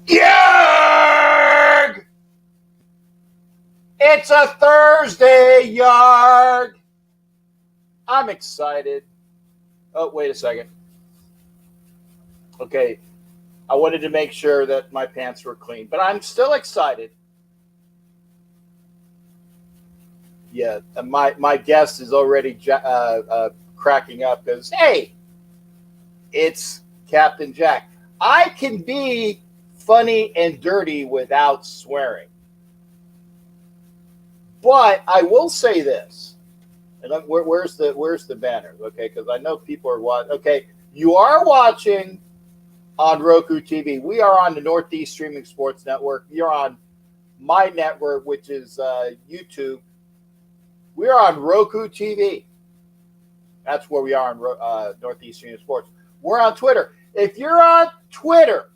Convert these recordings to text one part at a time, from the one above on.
Yarg! It's a Thursday, Yarg! I'm excited. Oh, wait a second. Okay, I wanted to make sure that my pants were clean, but I'm still excited. Yeah, my guest is already cracking up because, hey, it's Captain Jack. I can be funny and dirty without swearing. But I will say this. And where's the banner? Okay, because I know people are watching. Okay, you are watching on Roku TV. We are on the Northeast Streaming Sports Network. You're on my network, which is YouTube. We're on Roku TV. That's where we are on Northeast Streaming Sports. We're on Twitter. If you're on Twitter,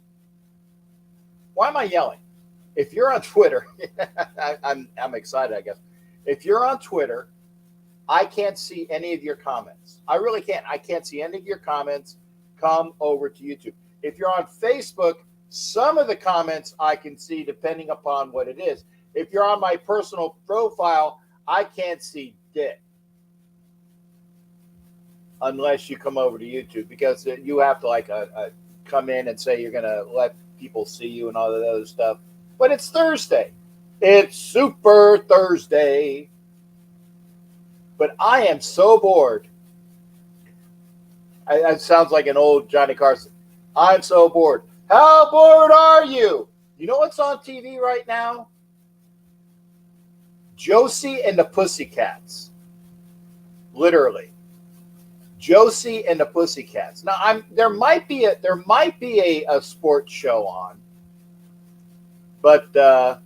why am I yelling? If you're on Twitter, I'm excited, I guess. If you're on Twitter, I can't see any of your comments. I really can't. I can't see any of your comments. Come over to YouTube. If you're on Facebook, some of the comments I can see depending upon what it is. If you're on my personal profile, I can't see dick. Unless you come over to YouTube, because you have to come in and say you're going to let people see you and all that other stuff. But it's Thursday. It's Super Thursday. But I am so bored. It sounds like an old Johnny Carson. I'm so bored. How bored are you? You know what's on TV right now? Josie and the Pussycats. Literally. Josie and the Pussycats. Now, there might be a sports show on, but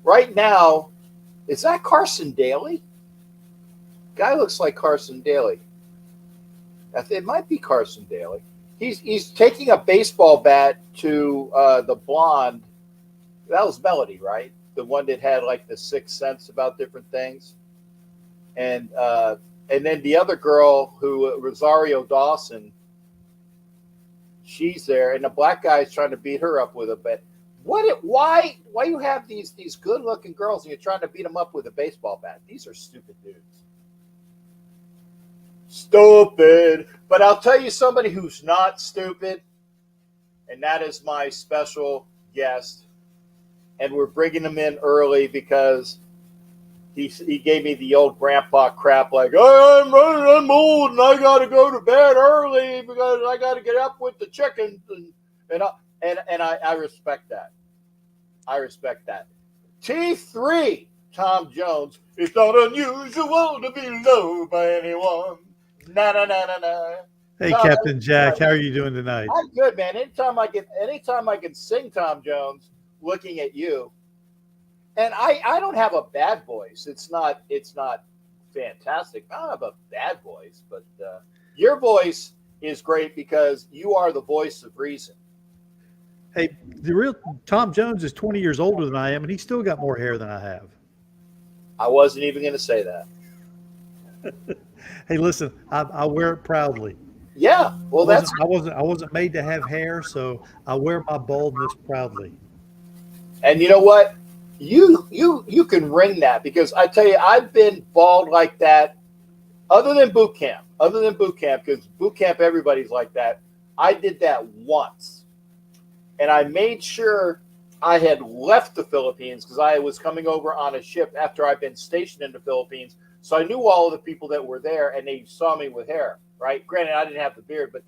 right now, is that Carson Daly? Guy looks like Carson Daly. It might be Carson Daly. He's taking a baseball bat to the blonde. That was Melody, right? The one that had like the sixth sense about different things, and then the other girl, Rosario Dawson, she's there, and the black guy is trying to beat her up with a bat. Why you have these good-looking girls and you're trying to beat them up with a baseball bat? These are stupid dudes. Stupid. But I'll tell you somebody who's not stupid, and that is my special guest. And we're bringing him in early because he gave me the old grandpa crap like, oh, I'm old and I got to go to bed early because I got to get up with the chickens. And I respect that. I respect that. T3, Tom Jones. It's not unusual to be loved by anyone. Na na na na na. Hey, Tom, Captain Jack, how are you doing tonight? I'm good, man. Anytime I can sing Tom Jones, looking at you, and I don't have a bad voice. It's not fantastic. I don't have a bad voice, but your voice is great because you are the voice of reason. Hey, the real Tom Jones is 20 years older than I am, and he's still got more hair than I have. I wasn't even going to say that. Hey, listen, I wear it proudly. Yeah. Well, that's I wasn't made to have hair, so I wear my baldness proudly. and you know what? You can ring that because I tell you, I've been bald like that. Other than boot camp, because boot camp everybody's like that. I did that once, and I made sure I had left the Philippines because I was coming over on a ship after I'd been stationed in the Philippines. So I knew all of the people that were there, and they saw me with hair. Right? Granted, I didn't have the beard, but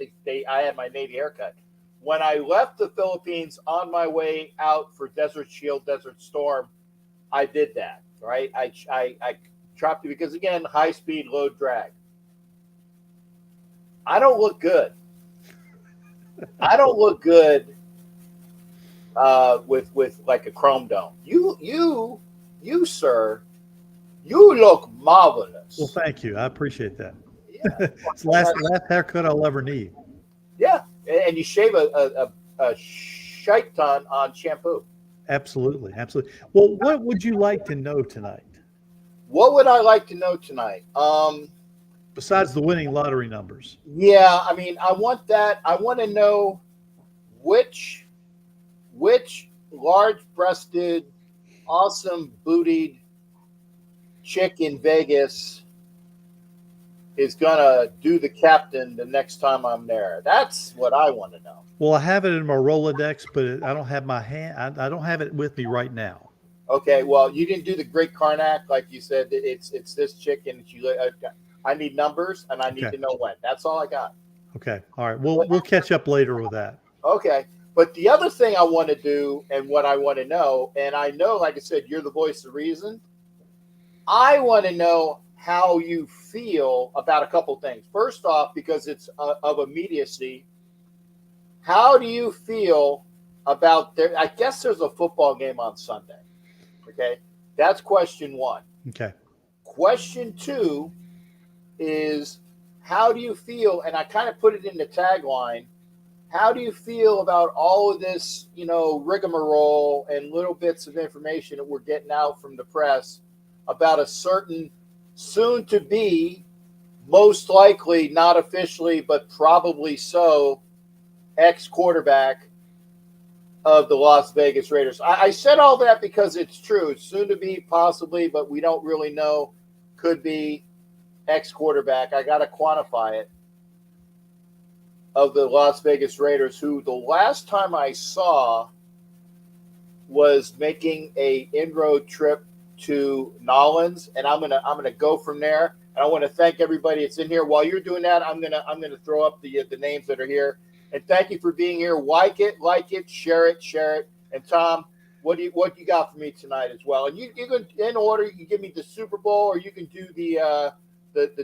I had my Navy haircut. When I left the Philippines on my way out for Desert Shield, Desert Storm, I did that. Right? I chopped it because again, high speed, low drag. I don't look good. I don't look good with like a chrome dome. You sir, you look marvelous. Well, thank you. I appreciate that. Yeah, It's the last haircut I'll ever need. yeah. And you shave a shite ton on shampoo. Absolutely, absolutely. Well, what would you like to know tonight, What would I like to know tonight? besides the winning lottery numbers? Yeah, I mean, I want that. I want to know which large-breasted, awesome-bootied chick in Vegas is gonna do the captain the next time I'm there. That's what I want to know. Well, I have it in my Rolodex, but I don't have my hand. I don't have it with me right now. Okay, well, you didn't do the Great Karnak like you said. It's this chick and she. I need numbers and I need Okay. to know when. That's all I got. Okay. All right. We'll catch up later with that. Okay. But the other thing I want to do and what I want to know, and I know, like I said, you're the voice of reason. I want to know how you feel about a couple things. First off, because it's of immediacy, how do you feel about there? I guess there's a football game on Sunday. Okay. That's question one. Okay. Question two is how do you feel? And I kind of put it in the tagline. How do you feel about all of this, rigmarole and little bits of information that we're getting out from the press about a certain soon to be, most likely not officially, but probably so, ex quarterback of the Las Vegas Raiders? I said all that because it's true. Soon to be, possibly, but we don't really know. Could be ex quarterback. I got to quantify it. Of the Las Vegas Raiders, who the last time I saw was making a inroad trip to Nolans, and I'm gonna go from there. And I want to thank everybody that's in here. While you're doing that, I'm gonna throw up the names that are here. And thank you for being here. Like it, share it. And Tom, what you got for me tonight as well? And you can, in order, you can give me the Super Bowl, or you can do the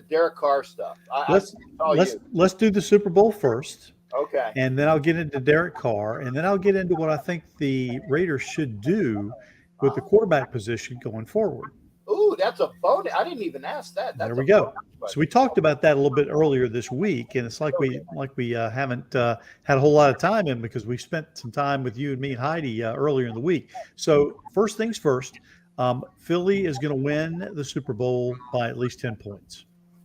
Derek Carr stuff. Let's do the Super Bowl first, Okay. and then I'll get into Derek Carr, and then I'll get into what I think the Raiders should do with the quarterback position going forward. Ooh, that's a bonus. I didn't even ask that. There we go. So we talked about that a little bit earlier this week, and it's like we haven't had a whole lot of time in because we spent some time with you and me and Heidi earlier in the week. So first things first, Philly is going to win the Super Bowl by at least 10 points.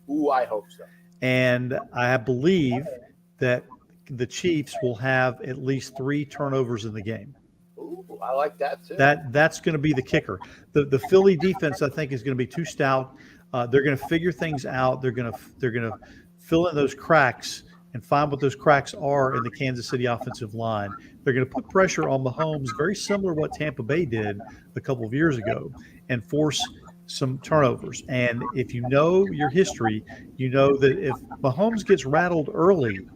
Ooh, I hope so. And I believe that the Chiefs will have at least 3 turnovers in the game. Ooh, I like that too. That's going to be the kicker. The Philly defense, I think, is going to be too stout. They're going to figure things out. They're going to fill in those cracks and find what those cracks are in the Kansas City offensive line. They're going to put pressure on Mahomes, very similar to what Tampa Bay did a couple of years ago, and force some turnovers. And if you know your history, you know that if Mahomes gets rattled early,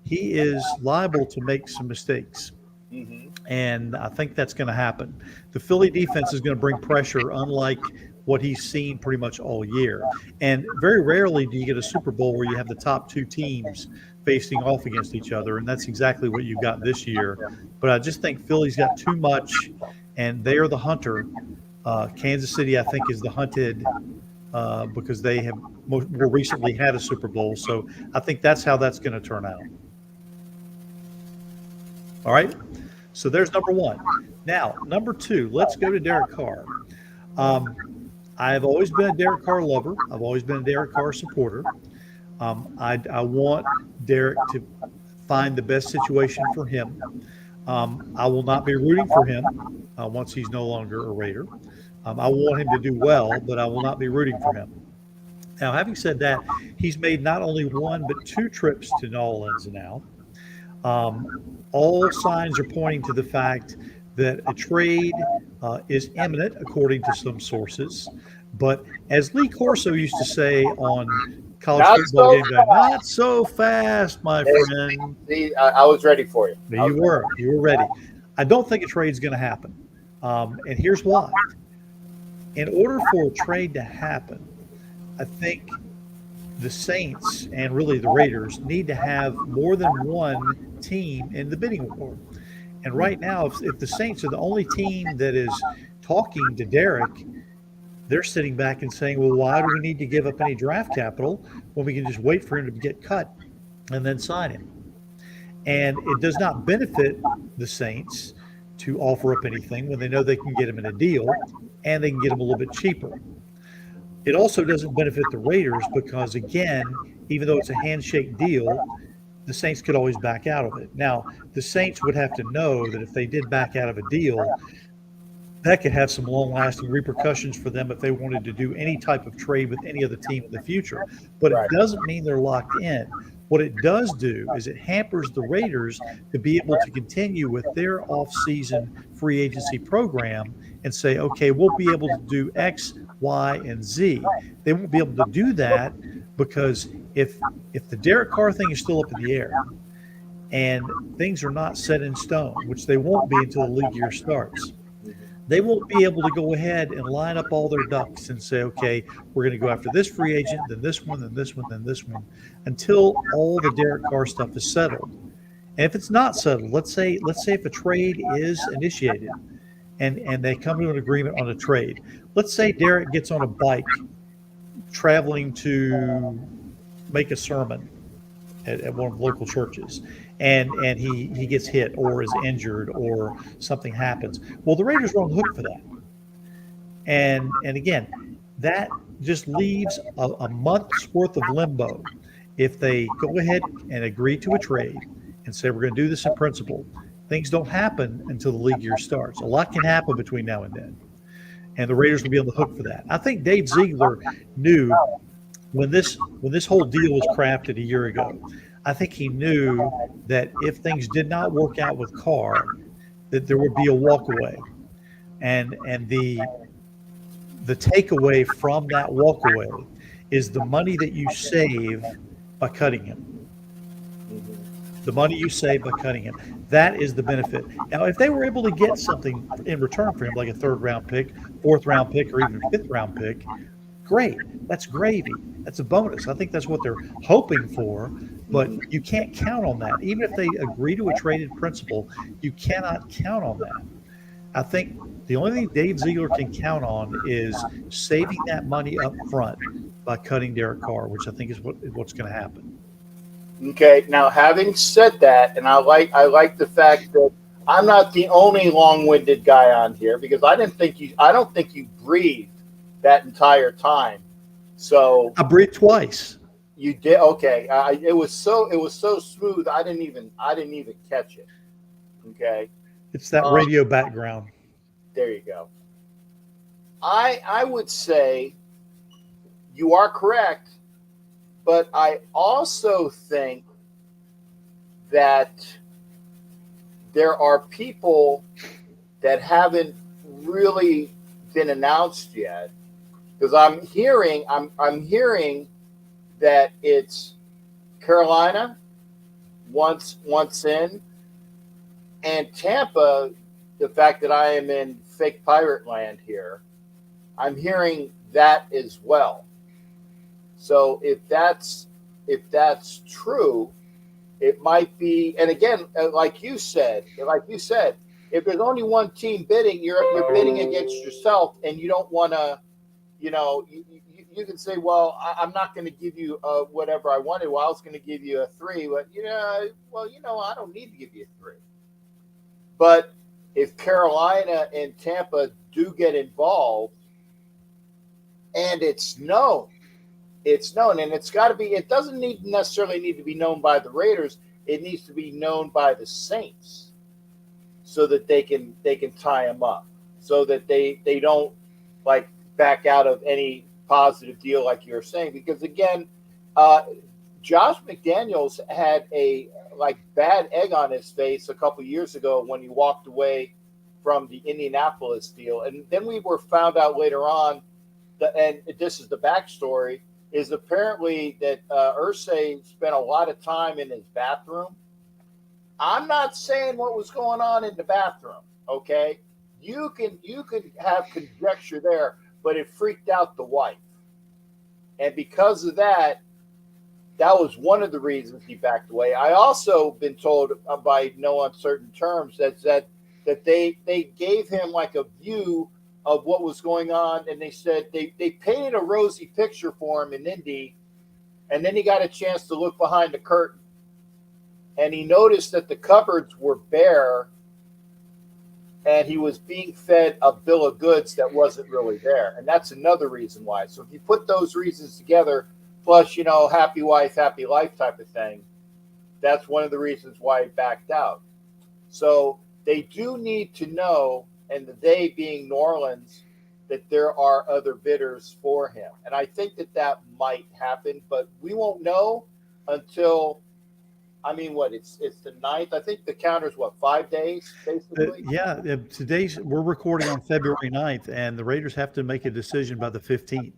he is liable to make some mistakes. Mm-hmm. And I think that's going to happen. The Philly defense is going to bring pressure, unlike what he's seen pretty much all year. And very rarely do you get a Super Bowl where you have the top 2 teams facing off against each other, and that's exactly what you've got this year. But I just think Philly's got too much, and they are the hunter. Kansas City, I think, is the hunted because they have more recently had a Super Bowl. So I think that's how that's going to turn out. All right. So there's number 1. Now, number 2, let's go to Derek Carr. I've always been a Derek Carr lover. I've always been a Derek Carr supporter. I want Derek to find the best situation for him. I will not be rooting for him once he's no longer a Raider. I want him to do well, but I will not be rooting for him. Now, having said that, he's made not only one but two trips to New Orleans now. Um, all signs are pointing to the fact that a trade is imminent, according to some sources. But as Lee Corso used to say on college Not football so game day, not so fast, my fast. friend. See, I was ready for you. You were ready. I don't think a trade's going to happen. And here's why. In order for a trade to happen, I think the Saints and really the Raiders need to have more than one team in the bidding war. And right now, if the Saints are the only team that is talking to Derek, they're sitting back and saying, well, why do we need to give up any draft capital when we can just wait for him to get cut and then sign him? And it does not benefit the Saints to offer up anything when they know they can get him in a deal and they can get him a little bit cheaper. It also doesn't benefit the Raiders because, again, even though it's a handshake deal, the Saints could always back out of it. Now, the Saints would have to know that if they did back out of a deal, that could have some long-lasting repercussions for them if they wanted to do any type of trade with any other team in the future. But it Right. doesn't mean they're locked in. What it does do is it hampers the Raiders to be able to continue with their off-season free agency program and say, okay, we'll be able to do X, Y, and Z. They won't be able to do that because if the Derek Carr thing is still up in the air and things are not set in stone, which they won't be until the league year starts, they won't be able to go ahead and line up all their ducks and say, okay, we're going to go after this free agent, then this one, then this one, then this one, until all the Derek Carr stuff is settled. And if it's not settled, let's say if a trade is initiated and they come to an agreement on a trade. Let's say Derek gets on a bike traveling to make a sermon at one of the local churches and he gets hit or is injured or something happens. Well, the Raiders are on the hook for that. And again, that just leaves a month's worth of limbo. If they go ahead and agree to a trade and say we're going to do this in principle, things don't happen until the league year starts. A lot can happen between now and then. And the Raiders will be on the hook for that. I think Dave Ziegler knew when this whole deal was crafted a year ago, I think he knew that if things did not work out with Carr, that there would be a walkaway. And the takeaway from that walkaway is the money that you save by cutting him. The money you save by cutting him. That is the benefit. Now, if they were able to get something in return for him, like a third-round pick, fourth-round pick, or even a fifth-round pick, great. That's gravy. That's a bonus. I think that's what they're hoping for, but you can't count on that. Even if they agree to a traded principle, you cannot count on that. I think the only thing Dave Ziegler can count on is saving that money up front by cutting Derek Carr, which I think is what's going to happen. Okay. Now, having said that, and I like the fact that I'm not the only long-winded guy on here because I don't think you breathed that entire time. So I breathed twice. You did. Okay. It was so smooth. I didn't even catch it. Okay. It's that radio background. There you go. I would say you are correct, but I also think that there are people that haven't really been announced yet, because I'm hearing that it's Carolina once in, and Tampa. The fact that I am in fake pirate land here, I'm hearing that as well. So if that's true, it might be. And again, like you said, if there's only one team bidding, you're bidding against yourself, and you don't want to. You can say, well, I'm not going to give you whatever I wanted. Well, I was going to give you a 3, but I don't need to give you a 3. But if Carolina and Tampa do get involved, and it's known it's known, and it's got to be. It doesn't necessarily need to be known by the Raiders. It needs to be known by the Saints, so that they can tie him up, so that they don't like back out of any positive deal like you're saying. Because again, Josh McDaniels had a bad egg on his face a couple years ago when he walked away from the Indianapolis deal, and then we were found out later on and this is the backstory, is apparently that Irsay spent a lot of time in his bathroom. I'm not saying what was going on in the bathroom, okay? You can have conjecture there, but it freaked out the wife. And because of that, that was one of the reasons he backed away. I also been told by no uncertain terms that they gave him like a view of what was going on, and they said they painted a rosy picture for him in Indy, and then he got a chance to look behind the curtain, and he noticed that the cupboards were bare, and he was being fed a bill of goods that wasn't really there, and that's another reason why. So if you put those reasons together, plus happy wife, happy life type of thing, that's one of the reasons why he backed out. So they do need to know, and the they being New Orleans, that there are other bidders for him. And I think that might happen, but we won't know until, it's the 9th. I think the counter's 5 days, basically? We're recording on February 9th, and the Raiders have to make a decision by the 15th.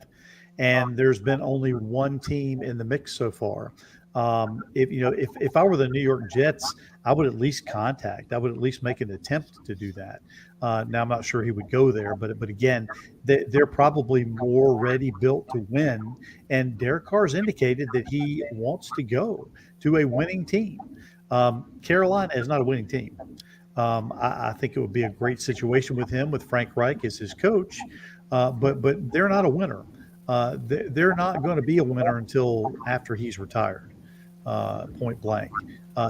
And there's been only one team in the mix so far. If I were the New York Jets, I would at least make an attempt to do that. Now I'm not sure he would go there, but again, they're probably more ready, built to win. And Derek Carr's indicated that he wants to go to a winning team. Carolina is not a winning team. I think it would be a great situation with him, with Frank Reich as his coach, but they're not a winner. They're not going to be a winner until after he's retired. Point blank.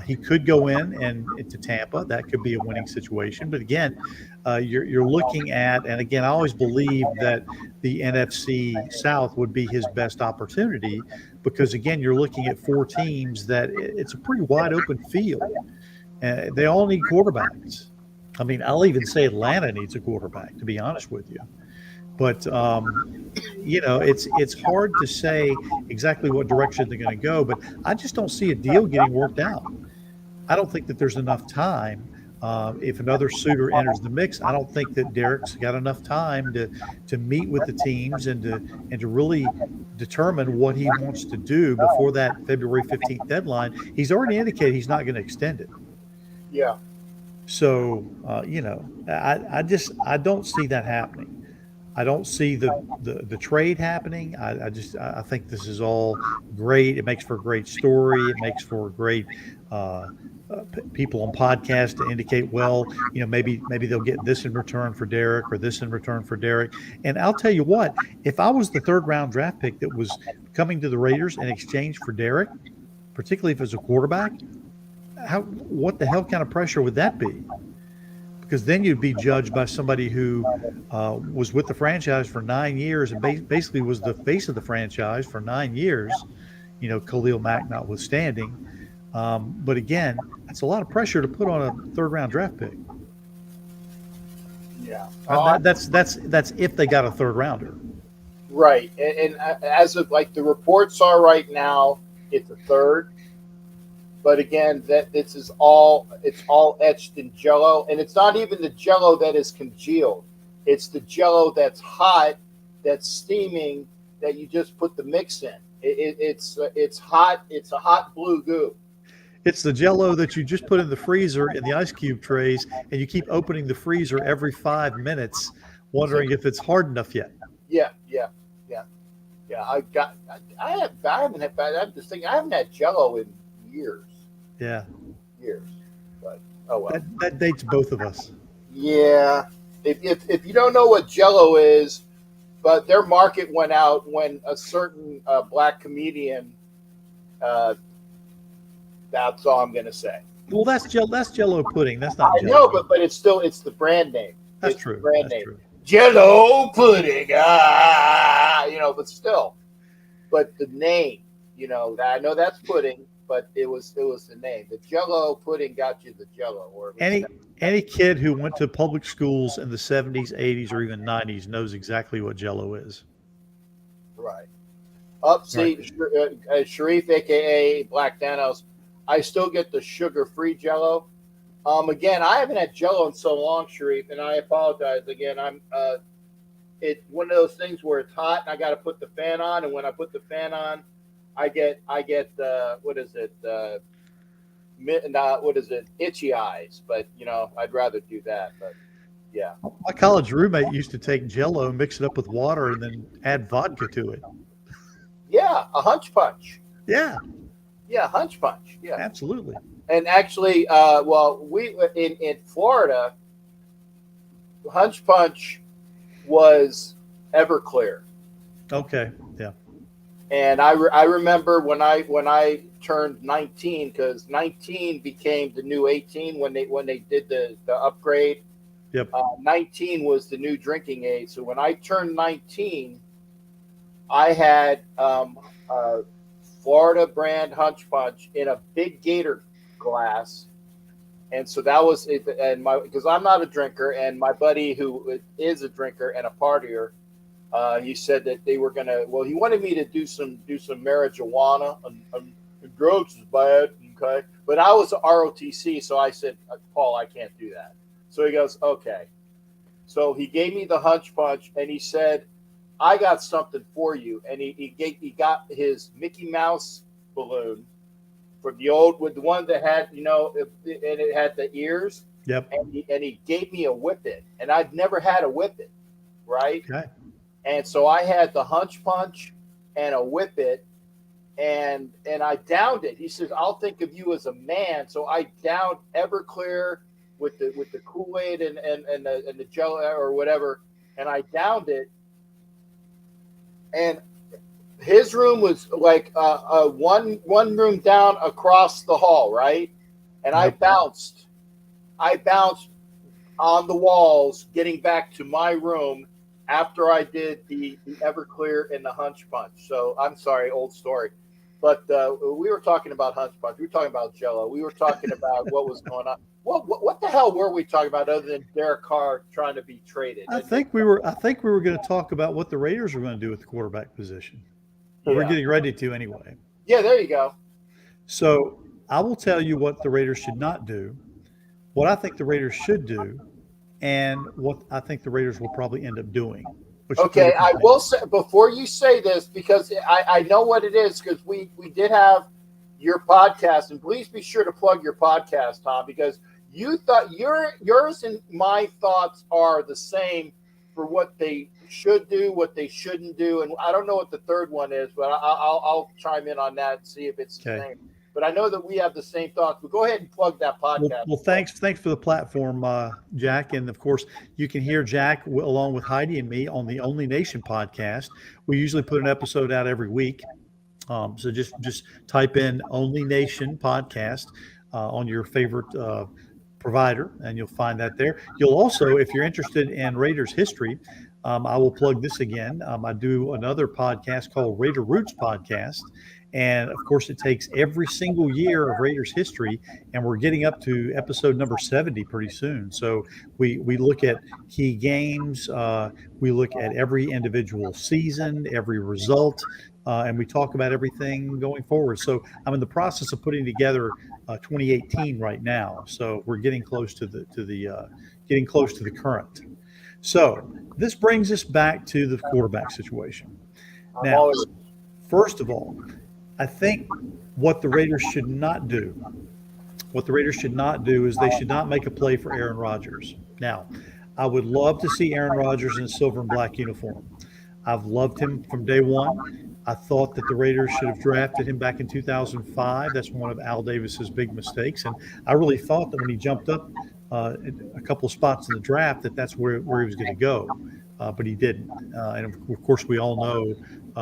He could go into Tampa. That could be a winning situation. But again, you're looking at, and again, I always believe that the NFC South would be his best opportunity, because again, you're looking at 4 teams that it's a pretty wide open field. They all need quarterbacks. I'll even say Atlanta needs a quarterback, to be honest with you. But it's hard to say exactly what direction they're going to go. But I just don't see a deal getting worked out. I don't think that there's enough time. If another suitor enters the mix, I don't think that Derek's got enough time to meet with the teams and to really determine what he wants to do before that February 15th deadline. He's already indicated he's not going to extend it. Yeah. So I don't see that happening. I don't see the trade happening. I think this is all great. It makes for a great story. It makes for great people on podcasts to indicate, maybe they'll get this in return for Derek or this in return for Derek. And I'll tell you what, if I was the 3rd round draft pick that was coming to the Raiders in exchange for Derek, particularly if it's a quarterback, what the hell kind of pressure would that be? Because then you'd be judged by somebody who was with the franchise for 9 years and basically was the face of the franchise for 9 years, Khalil Mack notwithstanding. But again, that's a lot of pressure to put on a 3rd round draft pick. Yeah. That's if they got a 3rd rounder. Right. And as of the reports are right now, it's a 3rd. But again, it's all etched in Jello, and it's not even the Jello that is congealed. It's the Jello that's hot, that's steaming, that you just put the mix in. It's hot. It's a hot blue goo. It's the Jello that you just put in the freezer in the ice cube trays, and you keep opening the freezer every 5 minutes, wondering if it's hard enough yet. Yeah. I haven't had Jello in years. Yeah. Years. But oh well. That dates both of us. Yeah. If you don't know what Jello is, but their market went out when a certain black comedian that's all I'm gonna say. Well, that's Jello pudding. That's not Jello. I know, but it's the brand name. That's true. Brand name. Jello pudding. But still. but the name, I know that's pudding, but it was the name. The Jello pudding got you the Jello, or at least Any kid who went to public schools in the 70s, 80s, or even 90s knows exactly what Jello is. right. Right. See, Sharif, aka Black Thanos, I still get the sugar-free Jello. Again, I haven't had Jello in so long, Sharif, and I apologize again. It's one of those things where it's hot and I got to put the fan on, and when I put the fan on, I get what is it? What is it? Itchy eyes. But I'd rather do that. But yeah, My college roommate used to take Jello, mix it up with water, and then add vodka to it. yeah, a hunch punch. Yeah, Yeah, hunch punch. Yeah, absolutely. and actually, we in Florida, hunch punch was Everclear. Okay. Yeah. And I remember when I turned 19, because 19 became the new 18 when they did the upgrade. Yep. 19 was the new drinking age. So when I turned 19, I had Florida brand Hunch Punch in a big Gator glass, and so that was it. And because I'm not a drinker, and my buddy who is a drinker and a partier, he said that they were gonna. Well, he wanted me to do some marijuana, and drugs is bad, okay. But I was a ROTC, so I said, Paul, I can't do that. So he goes, okay. So he gave me the Hunch Punch, and he said, I got something for you. And he got his Mickey Mouse balloon from the old, with the one that had, and it had the ears. Yep. And he gave me a Whippet, and I'd never had a Whippet, right? Okay. And so I had the Hunch Punch and a Whippet, and I downed it. He says, I'll think of you as a man. So I downed Everclear with the Kool-Aid and the Jello or whatever, and I downed it. And his room was like one room down across the hall, right? And I bounced on the walls getting back to my room after I did the Everclear and the Hunch Punch. So I'm sorry, old story. But we were talking about Hunch Punch. We were talking about Jello. We were talking about what was going on. What the hell were we talking about other than Derek Carr trying to be traded? I think we were going to talk about what the Raiders were going to do with the quarterback position. Or we're getting ready to anyway. Yeah, there you go. So I will tell you what the Raiders should not do, what I think the Raiders should do, and what I think the Raiders will probably end up doing. Okay, I will say, before you say this, because I know what it is, because we did have your podcast, and please be sure to plug your podcast, Tom, because you thought yours and my thoughts are the same for what they should do, what they shouldn't do, and I don't know what the third one is, but I'll chime in on that and see if it's the same. But I know that we have the same thoughts. But go ahead and plug that podcast. Well, thanks for the platform, Jack. And of course, you can hear Jack along with Heidi and me on the Only Nation podcast. We usually put an episode out every week. So just type in Only Nation podcast on your favorite provider, and you'll find that there. You'll also, if you're interested in Raiders history, I will plug this again. I do another podcast called Raider Roots Podcast. And of course, it takes every single year of Raiders history, and we're getting up to episode number 70 pretty soon. So we look at key games, we look at every individual season, every result, and we talk about everything going forward. So I'm in the process of putting together 2018 right now. So we're getting close to the current. So this brings us back to the quarterback situation. Now, first of all, I think what the Raiders should not do is they should not make a play for Aaron Rodgers. Now, I would love to see Aaron Rodgers in a silver and black uniform. I've loved him from day one. I thought that the Raiders should have drafted him back in 2005. That's one of Al Davis's big mistakes. And I really thought that when he jumped up a couple of spots in the draft, that's where he was going to go. But he didn't. And of course, we all know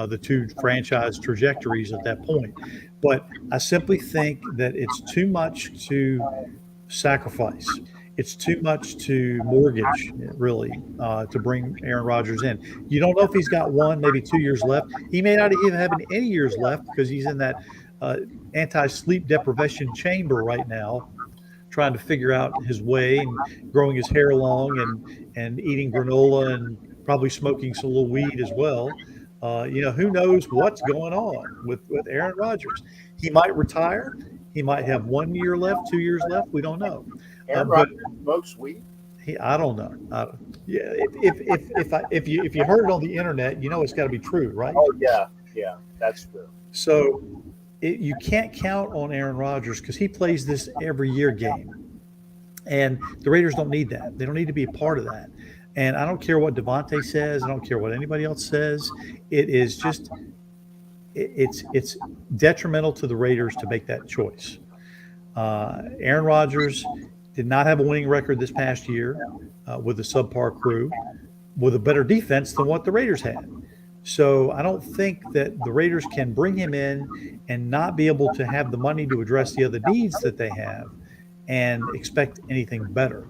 the two franchise trajectories at that point. But I simply think that it's too much to sacrifice. It's too much to mortgage, really, to bring Aaron Rodgers in. You don't know if he's got 1, maybe 2 years left. He may not even have any years left because he's in that uh, anti-sleep deprivation chamber right now, trying to figure out his way and growing his hair long and eating granola and probably smoking some little weed as well. Who knows what's going on with Aaron Rodgers? He might retire. He might have 1 year left, 2 years left. We don't know. Aaron But Rodgers smokes weed. I don't know. Yeah, if you heard it on the internet, it's got to be true, right? Oh yeah, yeah, that's true. So you can't count on Aaron Rodgers because he plays this every year game, and the Raiders don't need that. They don't need to be a part of that. And I don't care what Devontae says. I don't care what anybody else says. It is just it's detrimental to the Raiders to make that choice. Aaron Rodgers did not have a winning record this past year with a subpar crew, with a better defense than what the Raiders had. So I don't think that the Raiders can bring him in and not be able to have the money to address the other needs that they have and expect anything better.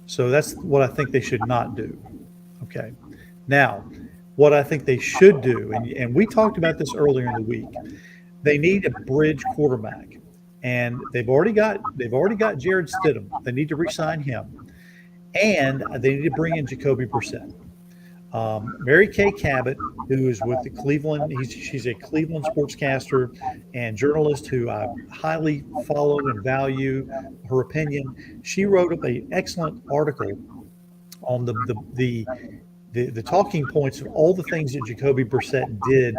So that's what I think they should not do. Okay. Now, what I think they should do, and we talked about this earlier in the week, they need a bridge quarterback. And they've already got Jared Stidham. They need to re-sign him, and they need to bring in Jacoby Brissett. Mary Kay Cabot, who is with the Cleveland, she's a Cleveland sportscaster and journalist who I highly follow and value her opinion. She wrote up an excellent article on the talking points of all the things that Jacoby Brissett did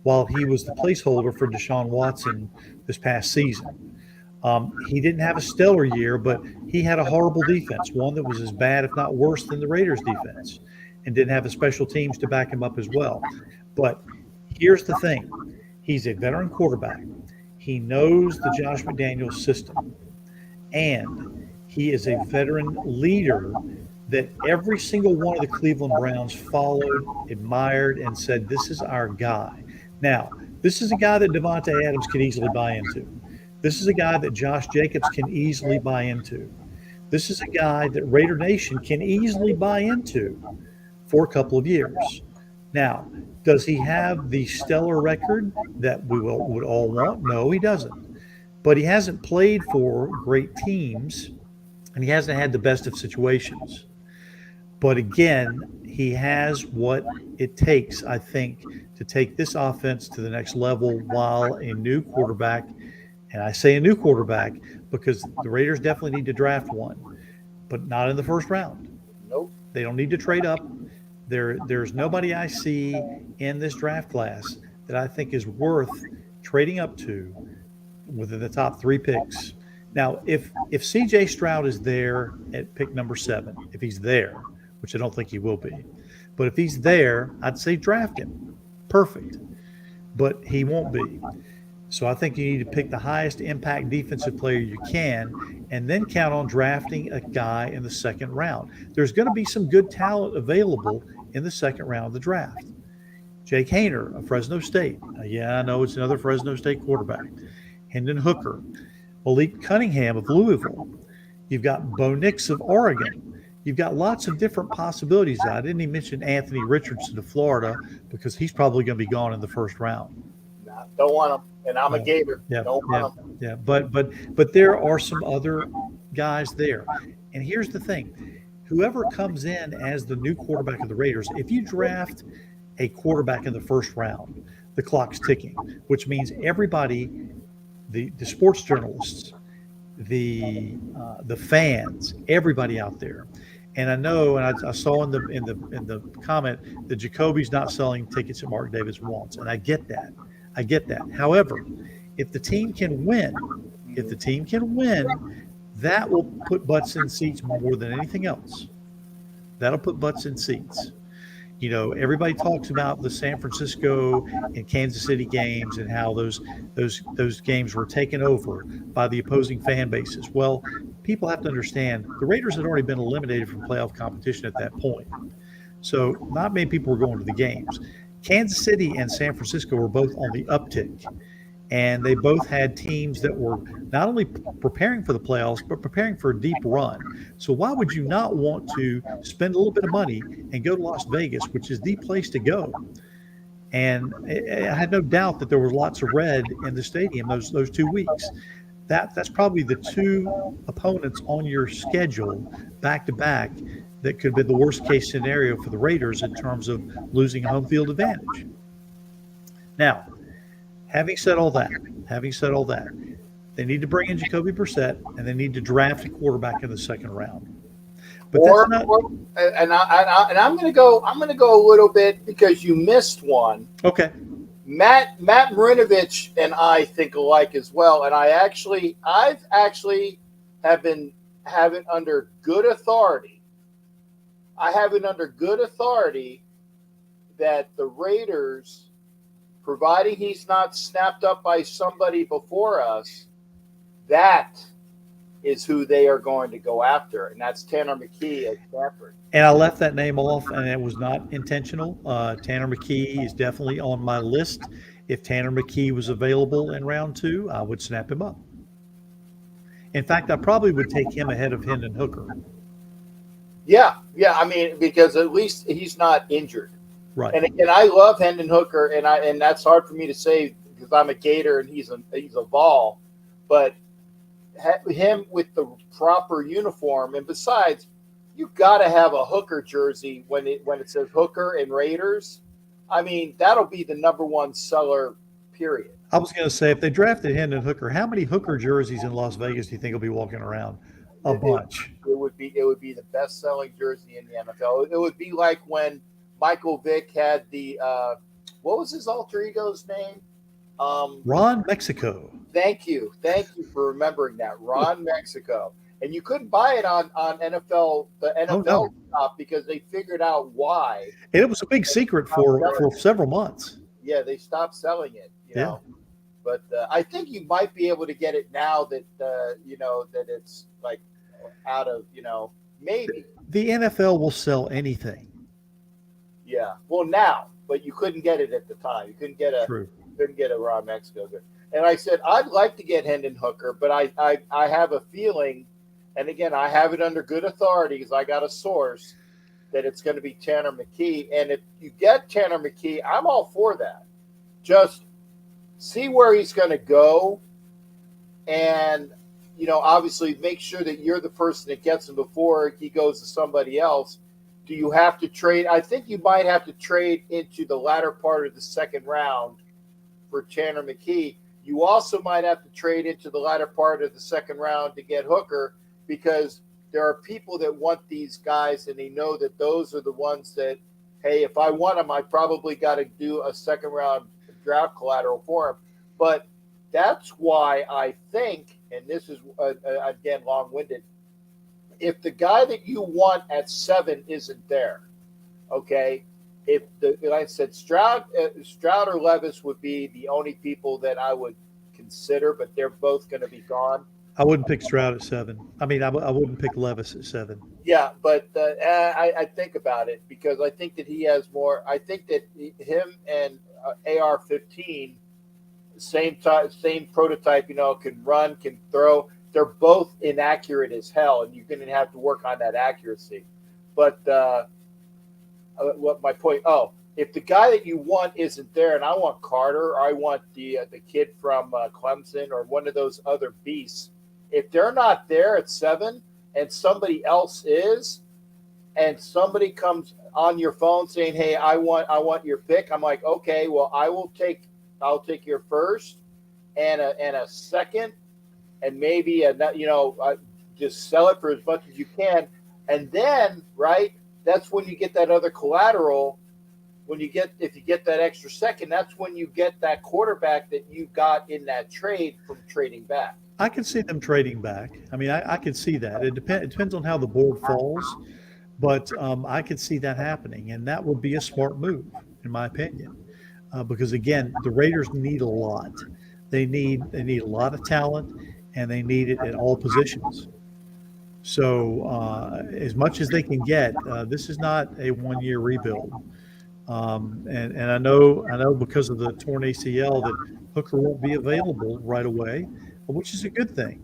while he was the placeholder for Deshaun Watson this past season. He didn't have a stellar year, but he had a horrible defense, one that was as bad, if not worse, than the Raiders' defense, and didn't have a special teams to back him up as well. But here's the thing. He's a veteran quarterback. He knows the Josh McDaniels system, and he is a veteran leader that every single one of the Cleveland Browns followed, admired, and said, this is our guy. Now, this is a guy that Devontae Adams can easily buy into. This is a guy that Josh Jacobs can easily buy into. This is a guy that Raider Nation can easily buy into for a couple of years. Now, does he have the stellar record that we would all want? No, he doesn't. But he hasn't played for great teams, and he hasn't had the best of situations. But again, he has what it takes, I think, to take this offense to the next level while a new quarterback, and I say a new quarterback because the Raiders definitely need to draft one, but not in the first round. Nope. They don't need to trade up. There's nobody I see in this draft class that I think is worth trading up to within the top 3 picks. Now, if C.J. Stroud is there at pick number 7, if he's there, which I don't think he will be, but if he's there, I'd say draft him. Perfect. But he won't be. So I think you need to pick the highest impact defensive player you can and then count on drafting a guy in the second round. There's going to be some good talent available in the second round of the draft. Jake Haener of Fresno State. Yeah, I know it's another Fresno State quarterback. Hendon Hooker. Malik Cunningham of Louisville. You've got Bo Nix of Oregon. You've got lots of different possibilities. I didn't even mention Anthony Richardson of Florida because he's probably going to be gone in the first round. Nah, don't want him. And I'm a Gator. Yeah, don't want him. Yeah. But there are some other guys there. And here's the thing. Whoever comes in as the new quarterback of the Raiders, if you draft a quarterback in the first round, the clock's ticking, which means everybody, the sports journalists, the fans, everybody out there. And I know, and I saw in the comment that Jacoby's not selling tickets that Mark Davis wants, and I get that. However, if the team can win, that will put butts in seats more than anything else. That'll put butts in seats. You know, everybody talks about the San Francisco and Kansas City games and how those games were taken over by the opposing fan bases. Well, people have to understand the Raiders had already been eliminated from playoff competition at that point. So not many people were going to the games. Kansas City and San Francisco were both on the uptick. and they both had teams that were not only preparing for the playoffs, but preparing for a deep run. So why would you not want to spend a little bit of money and go to Las Vegas, which is the place to go? And I had no doubt that there was lots of red in the stadium those 2 weeks. That's probably the two opponents on your schedule back to back that could be the worst case scenario for the Raiders in terms of losing a home field advantage. Now, having said all that, they need to bring in Jacoby Brissett and they need to draft a quarterback in the second round. But that's not. I'm going to go. I'm going to go a little bit because you missed one. Okay. Matt Marinovich and I think alike as well, and I've actually have been having under good authority. I have it under good authority that the Raiders, providing he's not snapped up by somebody before us, that is who they are going to go after, and that's Tanner McKee at Stanford. And I left that name off, and it was not intentional. Tanner McKee is definitely on my list. If Tanner McKee was available in round 2, I would snap him up. In fact, I probably would take him ahead of Hendon Hooker. Yeah. I mean, because at least he's not injured. Right. And I love Hendon Hooker, and that's hard for me to say because I'm a Gator and he's a Vol, but him with the proper uniform, and besides, you got to have a Hooker jersey when it says Hooker and Raiders. I mean, that'll be the number one seller, period. I was going to say, if they drafted Hendon Hooker, how many Hooker jerseys in Las Vegas do you think will be walking around? A bunch. It would be the best selling jersey in the NFL. It would be like when Michael Vick had the what was his alter ego's name? Ron Mexico. Thank you for remembering that, Ron Mexico. And you couldn't buy it on NFL shop because they figured out why. And it was a big secret for several months. Yeah, they stopped selling it. You know, but I think you might be able to get it now that that it's like out of maybe. The NFL will sell anything. Yeah, well now, but you couldn't get it at the time. You couldn't get a Ron Mexico. And I said I'd like to get Hendon Hooker, but I have a feeling. And again, I have it under good authority because I got a source that it's going to be Tanner McKee. And if you get Tanner McKee, I'm all for that. Just see where he's going to go. And, obviously make sure that you're the person that gets him before he goes to somebody else. Do you have to trade? I think you might have to trade into the latter part of the second round for Tanner McKee. You also might have to trade into the latter part of the second round to get Hooker, because there are people that want these guys and they know that those are the ones that, hey, if I want them, I probably got to do a second round draft collateral for them. But that's why I think, and this is, again, long-winded, if the guy that you want at 7 isn't there, okay, like I said, Stroud or Levis would be the only people that I would consider, but they're both going to be gone. I wouldn't pick Stroud at 7. I mean, I wouldn't pick Levis at 7. Yeah, but I think about it because I think that he has more. I think that him and AR-15, same prototype, can run, can throw. They're both inaccurate as hell, and you're going to have to work on that accuracy. But what my point? Oh, if the guy that you want isn't there, and I want Carter, or I want the kid from Clemson, or one of those other beasts. If they're not there at 7 and somebody else is, and somebody comes on your phone saying, "Hey, I want your pick," I'm like, okay, well, I'll take your first and a second, and maybe just sell it for as much as you can, and then that's when you get that other collateral. If you get that extra second, that's when you get that quarterback that you got in that trade from trading back. I can see them trading back. I mean, I could see that. It depends on how the board falls, but I could see that happening, and that would be a smart move, in my opinion, because again, the Raiders need a lot. They need a lot of talent, and they need it at all positions. So, as much as they can get, this is not a one-year rebuild. And I know because of the torn ACL that Hooker won't be available right away, which is a good thing.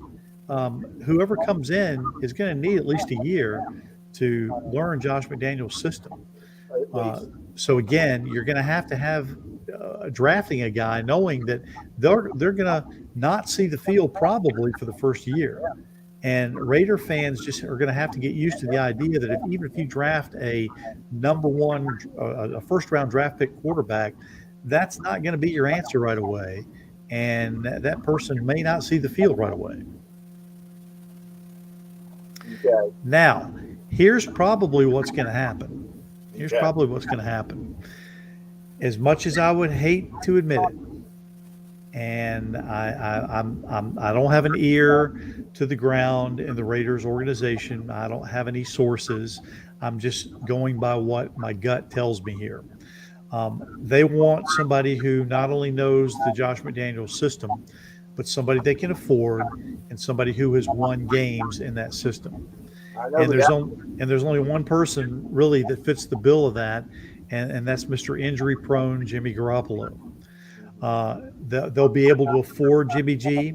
Whoever comes in is going to need at least a year to learn Josh McDaniel's system. At Uh, least. so again, you're going to have drafting a guy knowing that they're going to not see the field probably for the first year. And Raider fans just are going to have to get used to the idea that even if you draft a number one, a first round draft pick quarterback, that's not going to be your answer right away. And that person may not see the field right away. Okay. Now, here's probably what's going to happen. Here's Okay. probably what's going to happen. As much as I would hate to admit it, and I don't have an ear to the ground in the Raiders organization. I don't have any sources. I'm just going by what my gut tells me here. They want somebody who not only knows the Josh McDaniels system, but somebody they can afford and somebody who has won games in that system. I know And the there's guy. only and there's only one person really that fits the bill of that, and that's Mr. Injury Prone Jimmy Garoppolo. They'll be able to afford Jimmy G.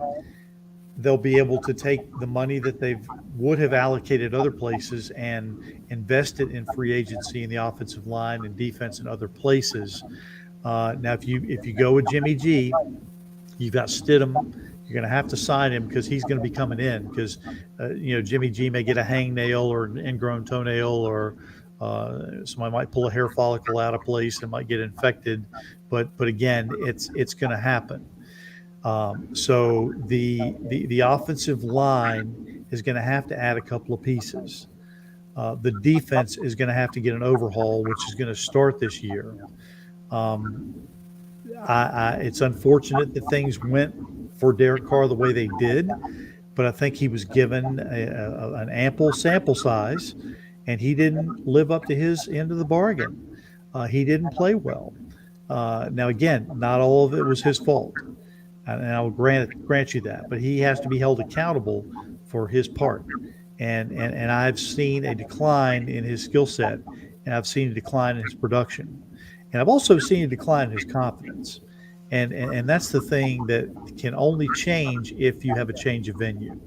They'll be able to take the money that they would have allocated other places and invest it in free agency in the offensive line and defense and other places. Now, if you go with Jimmy G, you've got Stidham. You're going to have to sign him because he's going to be coming in because Jimmy G may get a hangnail or an ingrown toenail or somebody might pull a hair follicle out of place and might get infected. But again, it's going to happen. So the offensive line is going to have to add a couple of pieces. The defense is going to have to get an overhaul, which is going to start this year. It's unfortunate that things went for Derek Carr the way they did, but I think he was given an ample sample size, and he didn't live up to his end of the bargain. He didn't play well. Now, again, not all of it was his fault, and I will grant you that, but he has to be held accountable for his part. And I've seen a decline in his skill set, and I've seen a decline in his production. And I've also seen a decline in his confidence. And that's the thing that can only change if you have a change of venue.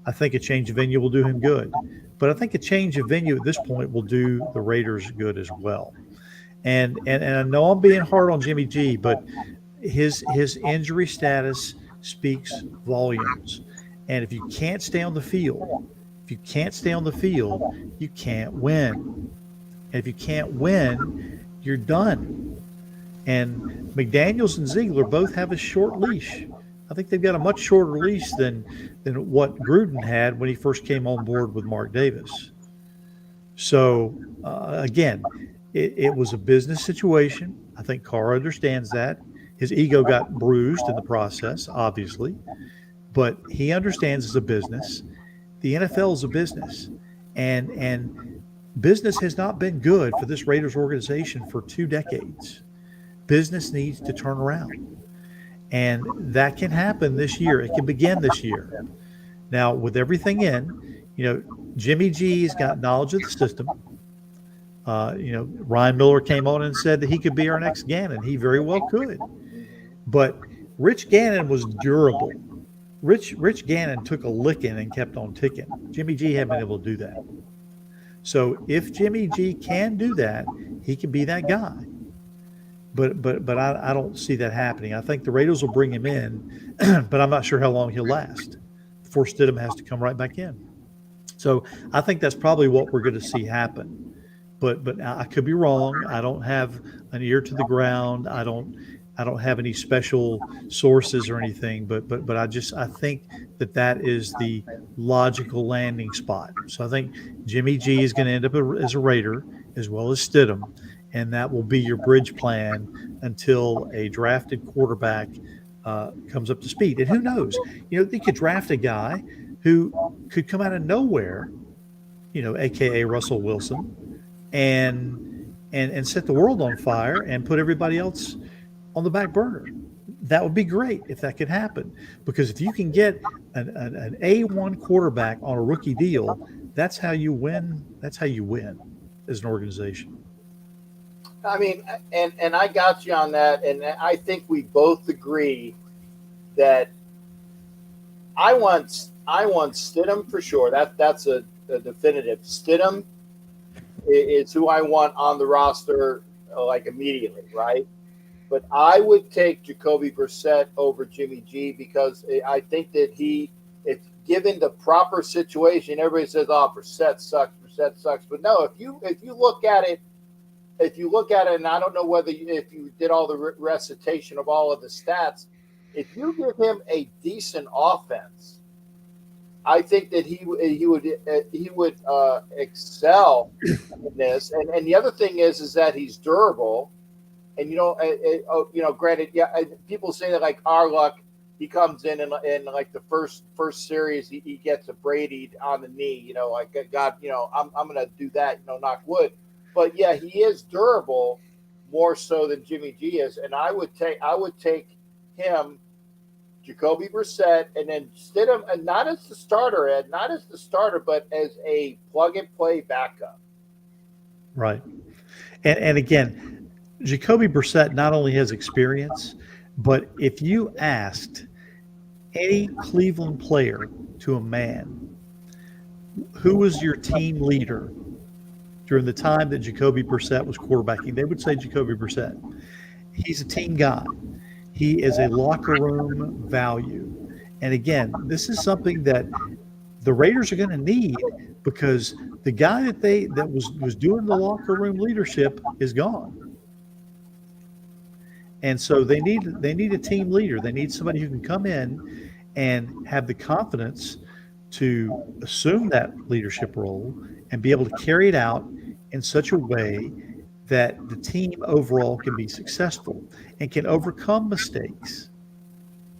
I think a change of venue will do him good. But I think a change of venue at this point will do the Raiders good as well. And I know I'm being hard on Jimmy G, but his injury status speaks volumes. And if you can't stay on the field, you can't win. And if you can't win, you're done. And McDaniels and Ziegler both have a short leash. I think they've got a much shorter leash than what Gruden had when he first came on board with Mark Davis. So again, it was a business situation. I think Carr understands that. His ego got bruised in the process, obviously, but he understands it's a business. The NFL is a business, and business has not been good for this Raiders organization for 2 decades. Business needs to turn around, and that can happen this year. It can begin this year. Now, with everything in, Jimmy G's got knowledge of the system. Ryan Miller came on and said that he could be our next Gannon. He very well could. But Rich Gannon was durable. Rich Gannon took a licking and kept on ticking. Jimmy G hadn't been able to do that. So if Jimmy G can do that, he can be that guy. But I don't see that happening. I think the Raiders will bring him in, but I'm not sure how long he'll last before Stidham has to come right back in. So I think that's probably what we're going to see happen. But I could be wrong. I don't have an ear to the ground. I don't have any special sources or anything. But I think that is the logical landing spot. So I think Jimmy G is going to end up as a Raider as well as Stidham, and that will be your bridge plan until a drafted quarterback comes up to speed. And who knows? They could draft a guy who could come out of nowhere, AKA Russell Wilson, and set the world on fire and put everybody else on the back burner. That would be great if that could happen, because if you can get an A1 quarterback on a rookie deal, that's how you win. That's how you win as an organization. I mean, and I got you on that, and I think we both agree that I want Stidham for sure. That's a definitive. Stidham is who I want on the roster like immediately, right? But I would take Jacoby Brissett over Jimmy G because I think that if given the proper situation, everybody says, "Oh, Brissett sucks, Brissett sucks." But no, if you look at it, and I don't know if you did all the recitation of all of the stats, if you give him a decent offense, I think that he would excel in this. And the other thing is that he's durable. And granted, yeah, people say that like our luck, he comes in and like the first series he gets a Brady on the knee. Like God, I'm gonna do that. Knock wood. But yeah, he is durable more so than Jimmy G is, and I would take him, Jacoby Brissett, and then Stidham, and not as the starter, Ed, not as the starter, but as a plug and play backup. Right. And again, Jacoby Brissett not only has experience, but if you asked any Cleveland player to a man, who was your team leader during the time that Jacoby Brissett was quarterbacking, they would say Jacoby Brissett. He's a team guy. He is a locker room value. And again, this is something that the Raiders are going to need because the guy that was doing the locker room leadership is gone. And so they need a team leader. They need somebody who can come in and have the confidence to assume that leadership role and be able to carry it out in such a way that the team overall can be successful and can overcome mistakes.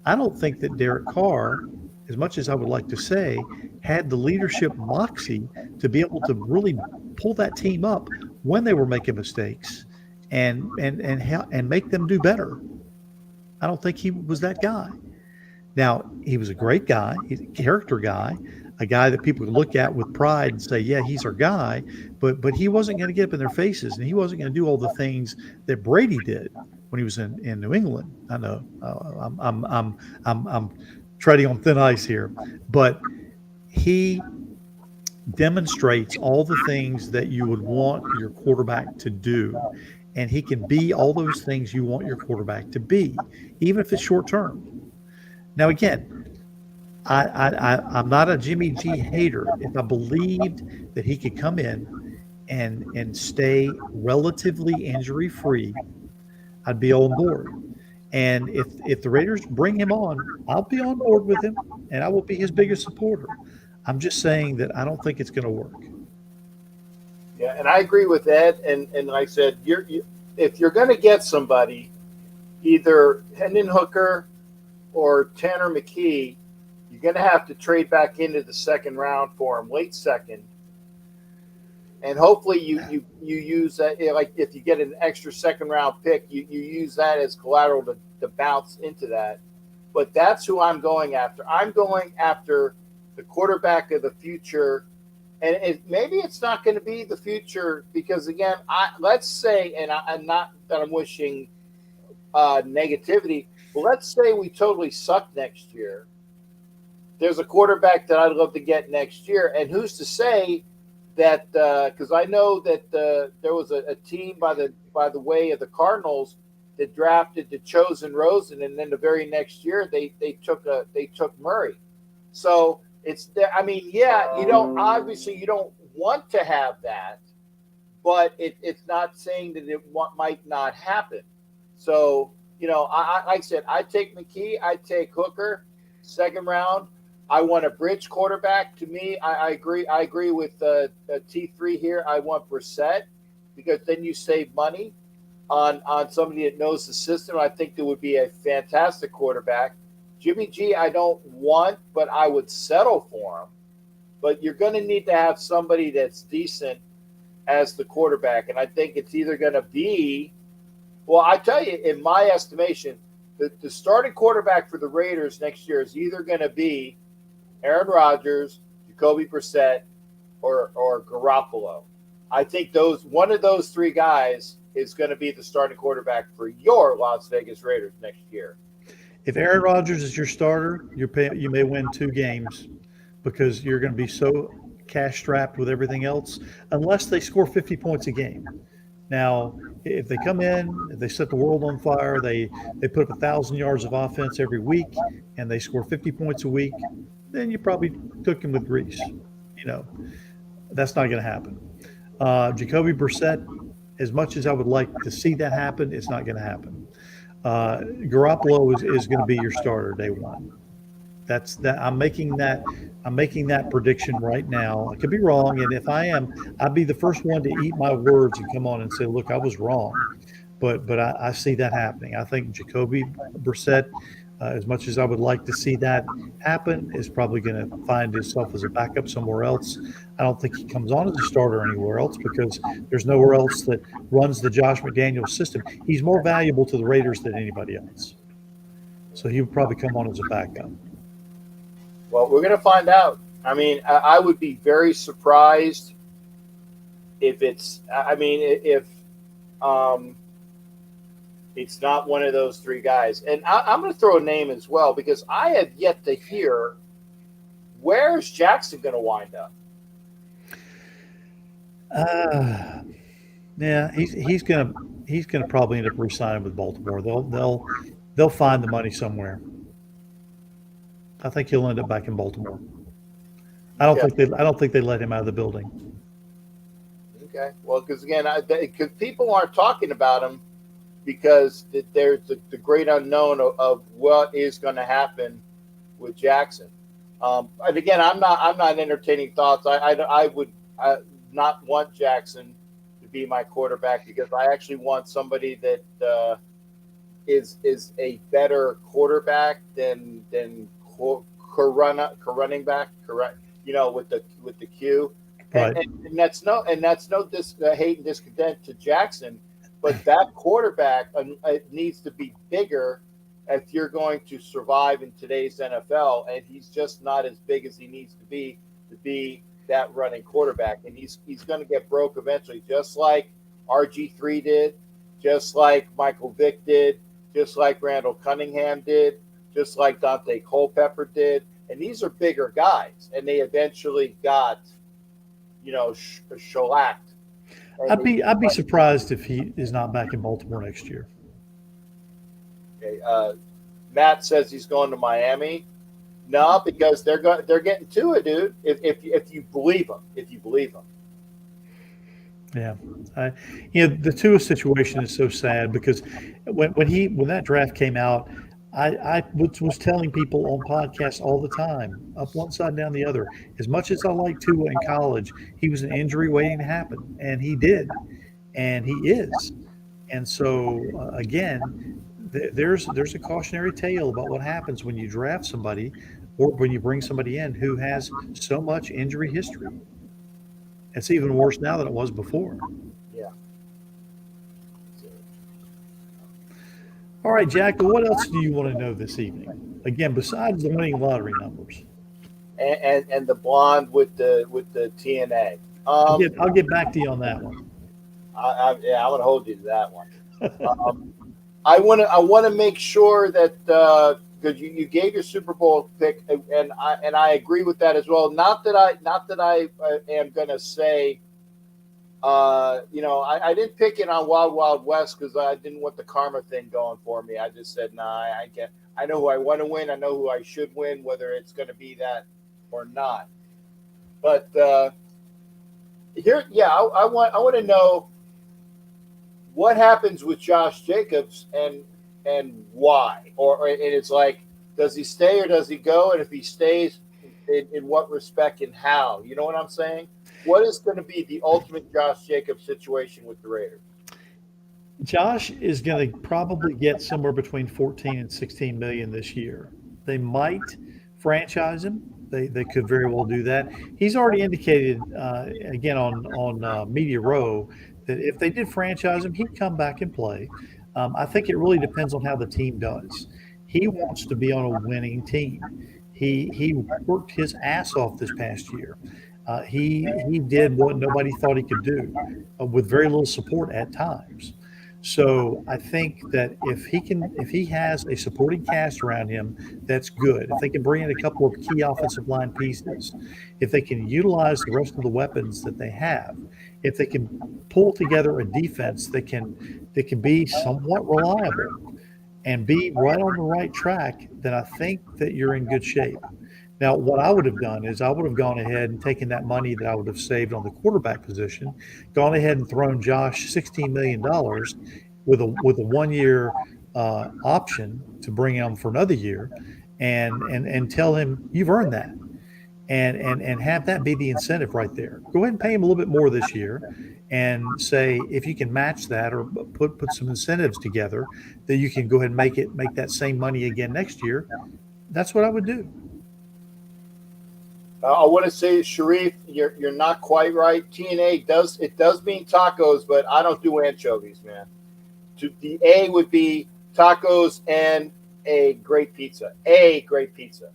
I don't think that Derek Carr, as much as I would like to say, had the leadership moxie to be able to really pull that team up when they were making mistakes and make them do better. I don't think he was that guy. Now, he was a great guy. He's a character guy, a guy that people could look at with pride and say, yeah, he's our guy. But he wasn't going to get up in their faces, and he wasn't going to do all the things that Brady did when he was in New England. I know I'm treading on thin ice here, but he demonstrates all the things that you would want your quarterback to do. And he can be all those things you want your quarterback to be, even if it's short term. Now, again, I'm not a Jimmy G hater. If I believed that he could come in and stay relatively injury free, I'd be on board. And if the Raiders bring him on, I'll be on board with him, and I will be his biggest supporter. I'm just saying that I don't think it's going to work. Yeah, and I agree with Ed. And like I said, if you're going to get somebody, either Hendon Hooker or Tanner McKee, you're going to have to trade back into the second round for him, late second. And hopefully you use that, like if you get an extra second round pick, you use that as collateral to bounce into that. But that's who I'm going after. I'm going after the quarterback of the future. And maybe it's not going to be the future because, again, let's say, and I'm not that I'm wishing negativity, but let's say we totally suck next year. There's a quarterback that I'd love to get next year. And who's to say that because I know that there was a team by the way of the Cardinals that drafted the chosen Rosen, and then the very next year they took Murray. So it's there. I mean, yeah, you don't want to have that, but it's not saying that it might not happen. So I like I said, I take McKee, I take Hooker, second round. I want a bridge quarterback. To me, I agree. I agree with T3 here. I want Brissett because then you save money on somebody that knows the system. I think that would be a fantastic quarterback. Jimmy G, I don't want, but I would settle for him. But you're going to need to have somebody that's decent as the quarterback. And I think it's either going to be, well, I tell you, in my estimation, the starting quarterback for the Raiders next year is either going to be Aaron Rodgers, Jacoby Brissett, or Garoppolo. I think one of those three guys is going to be the starting quarterback for your Las Vegas Raiders next year? If Aaron Rodgers is your starter, you may win 2 games because you're going to be so cash strapped with everything else, unless they score 50 points a game. Now, if they come in, if they set the world on fire, they put up 1,000 yards of offense every week, and they score 50 points a week, then you probably took him with Reese. That's not going to happen. Jacoby Brissett, as much as I would like to see that happen, it's not going to happen. Garoppolo is going to be your starter day one. That's that. I'm making that prediction right now. I could be wrong, and if I am, I'd be the first one to eat my words and come on and say, "Look, I was wrong." But I see that happening. I think Jacoby Brissett, as much as I would like to see that happen, is probably going to find himself as a backup somewhere else. I don't think he comes on as a starter anywhere else because there's nowhere else that runs the Josh McDaniels system. He's more valuable to the Raiders than anybody else, so he would probably come on as a backup. Well, we're going to find out. I mean, I would be very surprised if it's. I mean, if it's not one of those three guys. And I'm going to throw a name as well because I have yet to hear where's Jackson going to wind up. Yeah, he's gonna probably end up re-signing with Baltimore. They'll find the money somewhere. I think he'll end up back in Baltimore. I don't think they let him out of the building. Okay, well, because again, because people aren't talking about him because there's the great unknown of what is going to happen with Jackson. And again, I'm not entertaining thoughts. I would not want Jackson to be my quarterback because I actually want somebody that is a better quarterback than running back, correct? With the Q, right. and that's no hate and discontent to Jackson, but that quarterback it needs to be bigger if you're going to survive in today's NFL, and he's just not as big as he needs to be that running quarterback, and he's going to get broke eventually, just like RG3 did, just like Michael Vick did, just like Randall Cunningham did, just like Dante Culpepper did. And these are bigger guys, and they eventually got, shellacked. I'd be surprised if he is not back in Baltimore next year. Okay, Matt says he's going to Miami. No, because they're getting to it, dude. If you believe them, Yeah, the Tua situation is so sad because when that draft came out, I was telling people on podcasts all the time, up one side, down the other. As much as I liked Tua in college, he was an injury waiting to happen, and he did, and he is. And so, again, there's a cautionary tale about what happens when you draft somebody or when you bring somebody in who has so much injury history. It's even worse now than it was before. Yeah. All right, Jack, what else do you want to know this evening? Again, besides the winning lottery numbers. And the blonde with the TNA. I'll get back to you on that one. I'm going to hold you to that one. I want to make sure that because you gave your Super Bowl pick, and I agree with that as well. Not that I am going to say, I didn't pick it on Wild Wild West because I didn't want the karma thing going for me. I just said, nah, I can't. I know who I want to win. I know who I should win, whether it's going to be that or not. But here, I want to know what happens with Josh Jacobs and why, and it's like, does he stay or does he go? And if he stays, in what respect and how? You know what I'm saying? What is going to be the ultimate Josh Jacobs situation with the Raiders? Josh is going to probably get somewhere between 14 and 16 million this year. They might franchise him. They could very well do that. He's already indicated again on Media Row that if they did franchise him, he'd come back and play. I think it really depends on how the team does. He wants to be on a winning team. He worked his ass off this past year. He did what nobody thought he could do with very little support at times. So I think that if he has a supporting cast around him, that's good. If they can bring in a couple of key offensive line pieces, if they can utilize the rest of the weapons that they have, if they can pull together a defense that can be somewhat reliable and be right on the right track, then I think that you're in good shape. Now, what I would have done is I would have gone ahead and taken that money that I would have saved on the quarterback position, gone ahead and thrown Josh $16 million with a 1 year option to bring him for another year, and tell him you've earned that, and have that be the incentive right there. Go ahead and pay him a little bit more this year, and say if you can match that or put some incentives together that you can go ahead and make that same money again next year. That's what I would do. I want to say, Sharif, you're not quite right. TNA does mean tacos, but I don't do anchovies, man. The A would be tacos and a great pizza. A great pizza.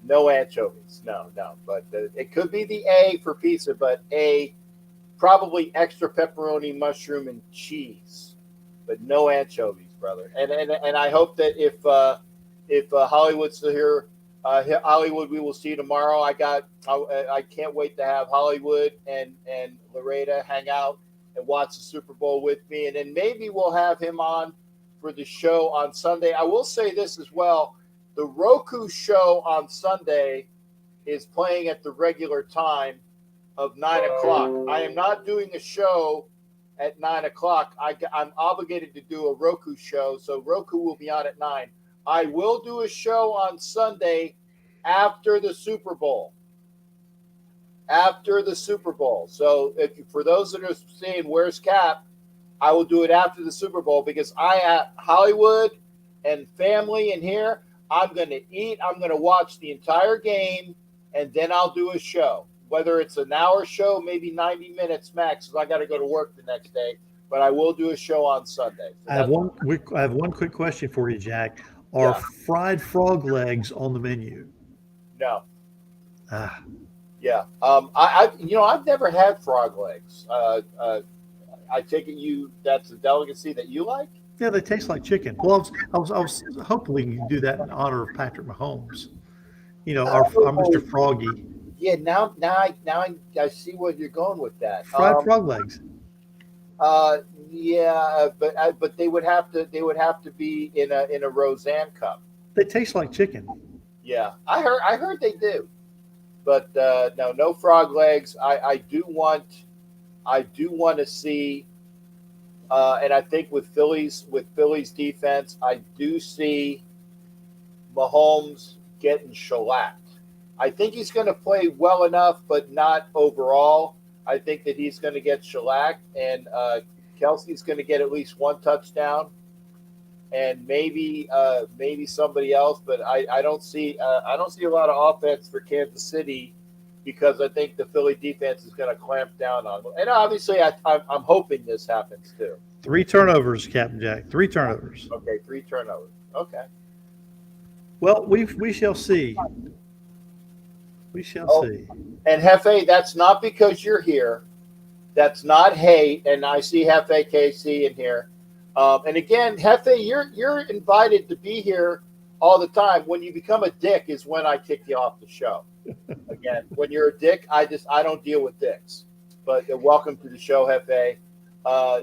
No anchovies. No. But it could be the A for pizza, but A probably extra pepperoni, mushroom, and cheese, but no anchovies, brother. And I hope that if Hollywood's still here, Hollywood, we will see you tomorrow. I can't wait to have Hollywood and Loretta hang out and watch the Super Bowl with me, and then maybe we'll have him on for the show on Sunday. I will say this as well: the Roku show on Sunday is playing at the regular time of 9 o'clock. I am not doing a show at 9 o'clock. I'm obligated to do a Roku show, so Roku will be on at 9. I will do a show on Sunday after the Super Bowl. After the Super Bowl. So for those that are saying, where's Cap? I will do it after the Super Bowl because I have Hollywood and family in here. I'm going to eat. I'm going to watch the entire game, and then I'll do a show. Whether it's an hour show, maybe 90 minutes max, because I got to go to work the next day. But I will do a show on Sunday. So I have one quick question for you, Jack. Are fried frog legs on the menu? No. Ah. Yeah. I've never had frog legs. I take it that's a delicacy that you like? Yeah, they taste like chicken. Well, I was hoping we can do that in honor of Patrick Mahomes. Our Mr. Froggy. Yeah. Now I see where you're going with that. Fried frog legs. Yeah, but they would have to be in a Roseanne cup. They taste like chicken. Yeah, I heard they do, but no frog legs. I do want to see, and I think with Philly's defense, I do see Mahomes getting shellacked. I think he's going to play well enough, but not overall. I think that he's going to get shellacked, and Kelsey's going to get at least one touchdown, and maybe somebody else. But I don't see a lot of offense for Kansas City because I think the Philly defense is going to clamp down on them. And obviously, I'm hoping this happens too. 3 turnovers, Captain Jack. 3 turnovers. Okay, 3 turnovers. Okay. Well, we shall see. We shall see. And Hefe, that's not because you're here. That's not hate. And I see Hefe KC in here. And again, Hefe, you're invited to be here all the time. When you become a dick is when I kick you off the show. Again, when you're a dick, I don't deal with dicks. But welcome to the show, Hefe.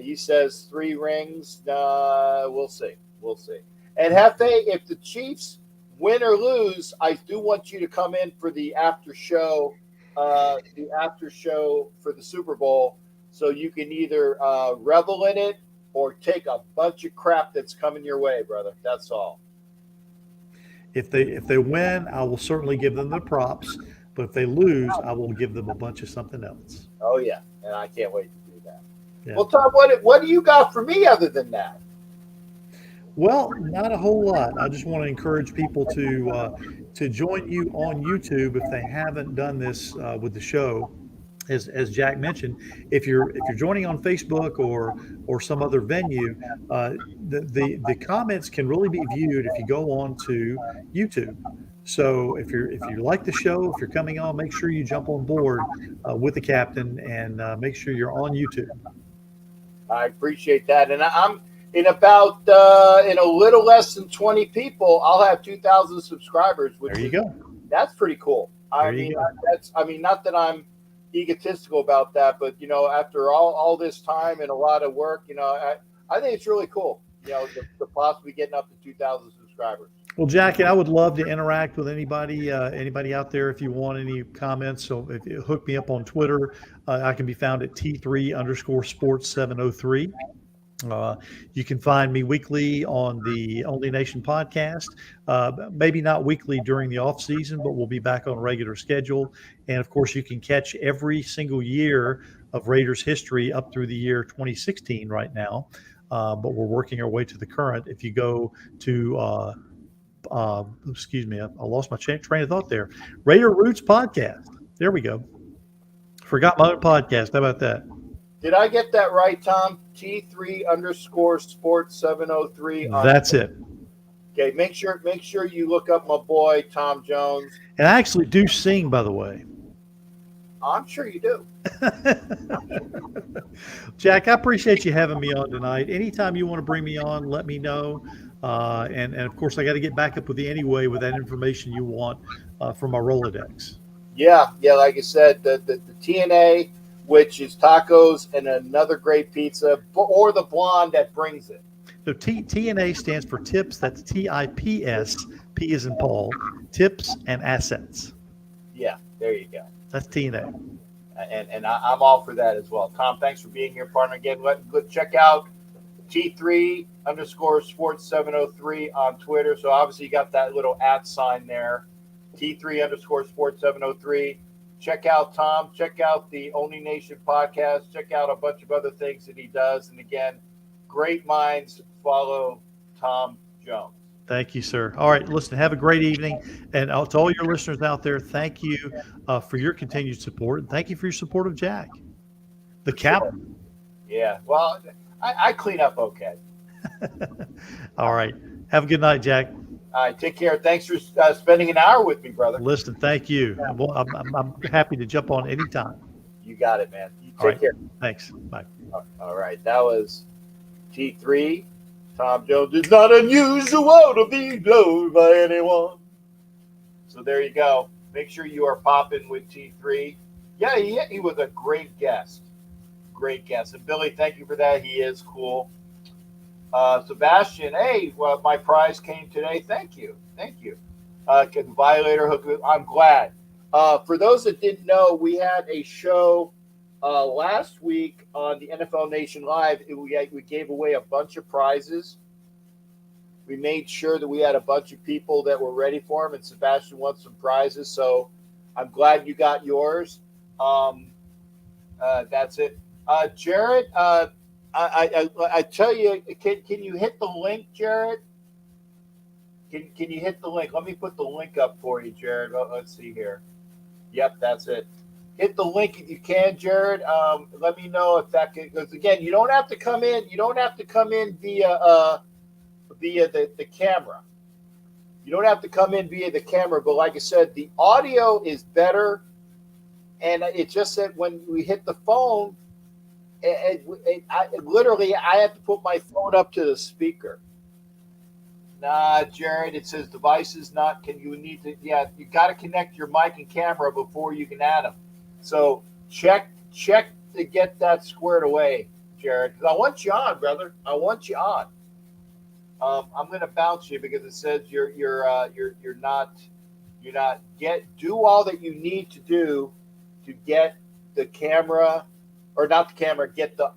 He says 3 rings. We'll see. And Hefe, if the Chiefs win or lose, I do want you to come in for the after show for the Super Bowl, so you can either revel in it or take a bunch of crap that's coming your way, brother. That's all. If they win, I will certainly give them the props. But if they lose, I will give them a bunch of something else. Oh yeah, and I can't wait to do that. Yeah. Well, Tom, what do you got for me other than that? Well, not a whole lot. I just want to encourage people to join you on YouTube if they haven't done this with the show. As Jack mentioned, if you're joining on Facebook or some other venue, the comments can really be viewed if you go on to YouTube. So if you like the show, if you're coming on, make sure you jump on board with the captain and make sure you're on YouTube. I appreciate that, and in about in a little less than 20 people, I'll have 2,000 subscribers. There you go. That's pretty cool. I mean, not that I'm egotistical about that, but after all this time and a lot of work, I think it's really cool. The possibly getting up to 2,000 subscribers. Well, Jack, I would love to interact with anybody out there if you want any comments. So if you hook me up on Twitter, I can be found at T3_sports703. You can find me weekly on the Only Nation podcast. Maybe not weekly during the off season, but we'll be back on a regular schedule. And of course, you can catch every single year of Raiders history up through the year 2016 right now. But we're working our way to the current. If you go to excuse me, I lost my train of thought there. Raider Roots podcast. There we go. Forgot my own podcast. How about that? Did I get that right, Tom? T3_sports703. That's it. Okay, make sure you look up my boy Tom Jones. And I actually do sing, by the way. I'm sure you do. Jack, I appreciate you having me on tonight. Anytime you want to bring me on, let me know. And of course, I got to get back up with you anyway with that information you want from my Rolodex. Yeah. Like I said, the TNA, which is tacos and another great pizza, or the blonde that brings it. So TNA stands for tips. That's TIPS. P is in Paul. Tips and assets. Yeah, there you go. That's TNA. And I'm all for that as well. Tom, thanks for being here, partner. Again, check out T3_sports703 on Twitter. So obviously you got that little @ sign there. T3_sports703. Check out Tom. Check out the Only Nation podcast. Check out a bunch of other things that he does. And again, great minds follow Tom Jones. Thank you, sir. All right, listen, have a great evening. And to all your listeners out there, thank you for your continued support. And thank you for your support of Jack, the captain. Yeah, well, I clean up okay. All right. Have a good night, Jack. All right, take care. Thanks for spending an hour with me, brother. Listen, thank you. I'm happy to jump on anytime. You got it, man. You take care. Thanks. Bye. All right, that was T3. Tom Jones is not unusual to be loved by anyone. So there you go. Make sure you are popping with T3. Yeah, he was a great guest. Great guest. And Billy, thank you for that. He is cool. Sebastian, hey, well, my prize came today. Thank you. Violator hook. I'm glad. For those that didn't know, we had a show last week on the NFL Nation Live. We gave away a bunch of prizes. We made sure that we had a bunch of people that were ready for them, and Sebastian wants some prizes. So I'm glad you got yours. That's it. Jared, I tell you, can you hit the link, Jared? Can you hit the link? Let me put the link up for you, Jared. Let's see here. Yep, that's it. Hit the link if you can, Jared. Let me know if that can, because again, you don't have to come in. You don't have to come in via the camera. You don't have to come in via the camera, but like I said, the audio is better. And it's just that when we hit the phone, I have to put my phone up to the speaker. Nah, Jared, it says devices not. You got to connect your mic and camera before you can add them. So check to get that squared away, Jared, because I want you on, brother. I want you on. I'm going to bounce you because it says you're not. Do all that you need to do to get the camera, or not the camera, get the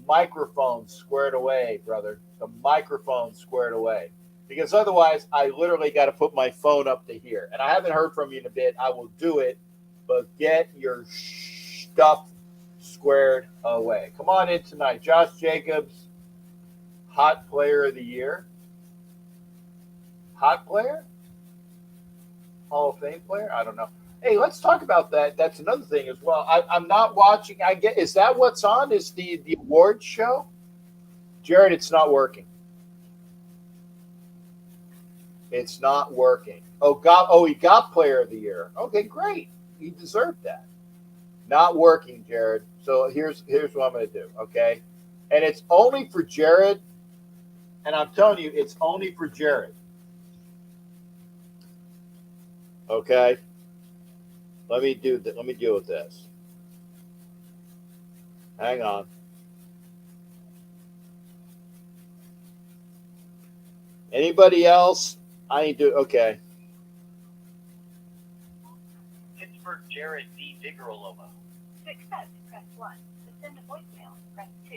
microphone squared away, brother. The microphone squared away. Because otherwise, I literally got to put my phone up to here. And I haven't heard from you in a bit. I will do it. But get your stuff squared away. Come on in tonight. Josh Jacobs, hot player of the year. Hot player? Hall of Fame player? I don't know. Hey, let's talk about that. That's another thing as well. I'm not watching. Is that what's on? Is the awards show? Jared, it's not working. It's not working. He got player of the year. Okay, great. He deserved that. Not working, Jared. So here's what I'm going to do, okay? And it's only for Jared And I'm telling you, it's only for Jared. Okay, let me do that. Let me deal with this. Hang on. Anybody else? I need to. Okay. Pittsburgh Jared D. Vigorolova. To accept, press 1. To send a voicemail, press 2.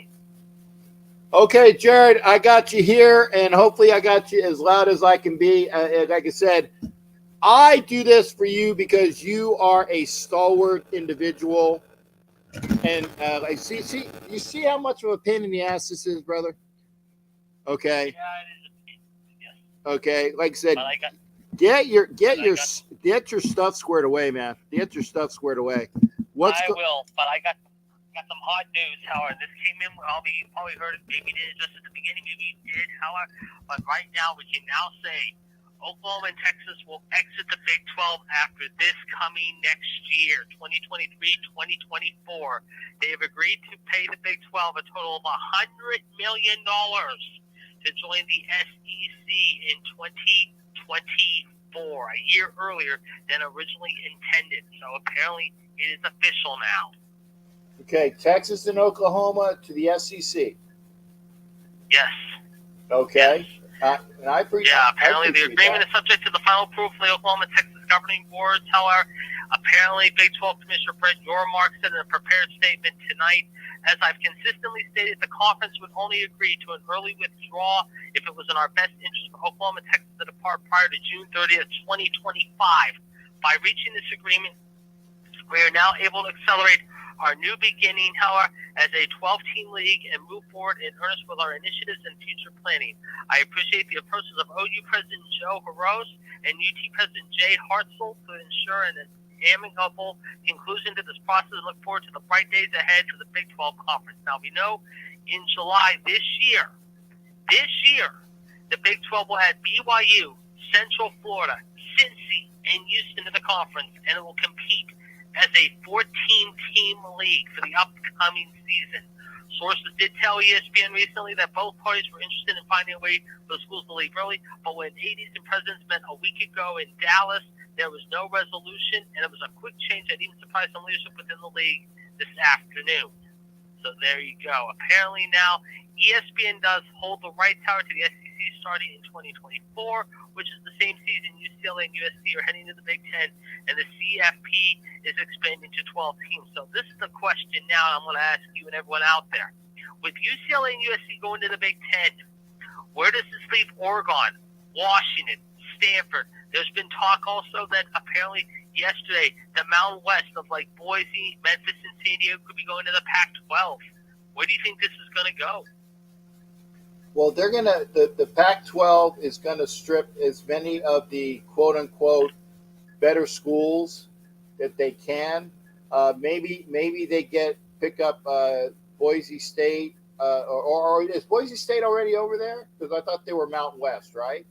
Okay, Jared, I got you here, and hopefully I got you as loud as I can be. Like I said, I do this for you because you are a stalwart individual, and you see how much of a pain in the ass this is, brother. Okay. Yeah, it is. Yes. Okay, like I said, But I got. get your stuff squared away, man. Get your stuff squared away. I will, but I got some hot news, Howard. This came in. You probably heard it. Maybe you did just at the beginning. Maybe you did, Howard. But right now, we can now say Oklahoma and Texas will exit the Big 12 after this coming next year, 2023-2024. They have agreed to pay the Big 12 a total of $100 million to join the SEC in 2024, a year earlier than originally intended. So apparently it is official now. Okay, Texas and Oklahoma to the SEC. Yes. Okay. Yes. And I appreciate. Yeah, apparently the agreement that. is subject to the final approval of the Oklahoma and Texas governing boards. However, apparently Big 12 Commissioner Brett Yormark said in a prepared statement tonight, as I've consistently stated, the conference would only agree to an early withdrawal if it was in our best interest for Oklahoma and Texas to depart prior to June 30th, 2025. By reaching this agreement, we are now able to accelerate our new beginning, however, as a 12-team league and move forward in earnest with our initiatives and future planning. I appreciate the approaches of OU President Joe Harose and UT President Jay Hartzell to ensure an amicable conclusion to this process and look forward to the bright days ahead for the Big 12 Conference. Now, we know in July this year, the Big 12 will add BYU, Central Florida, Cincy, and Houston to the conference, and it will compete as a 14-team league for the upcoming season. Sources did tell ESPN recently that both parties were interested in finding a way for the schools to leave early, but when ADs and presidents met a week ago in Dallas, there was no resolution, and it was a quick change that even surprised some leadership within the league this afternoon. So there you go. Apparently now, ESPN does hold the rights, Howard, to the SEC starting in 2024, which is the same season UCLA and USC are heading to the Big Ten, and the CFP is expanding to 12 teams. So this is the question now I'm going to ask you and everyone out there. With UCLA and USC going to the Big Ten, where does this leave Oregon, Washington, Stanford? There's been talk also that apparently yesterday the Mountain West of like Boise, Memphis, and San Diego could be going to the Pac-12. Where do you think this is going to go? Well, they're gonna the Pac-12 is gonna strip as many of the quote unquote better schools that they can. Maybe they pick up Boise State or is Boise State already over there? Because I thought they were Mountain West, right?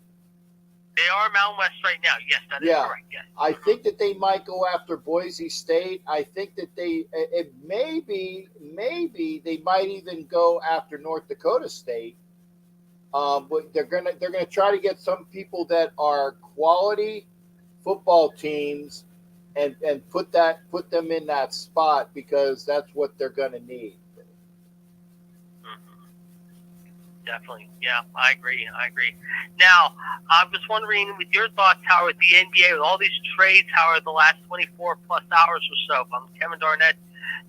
They are Mountain West right now. Yes, that is correct. Yes. I think that they might go after Boise State. I think that maybe they might even go after North Dakota State. But they're gonna try to get some people that are quality football teams and put them in that spot because that's what they're gonna need. Definitely. Yeah, I agree. Now, I was wondering, with your thoughts, Howard, the NBA, with all these trades, Howard, the last 24 plus hours or so, from Kevin Garnett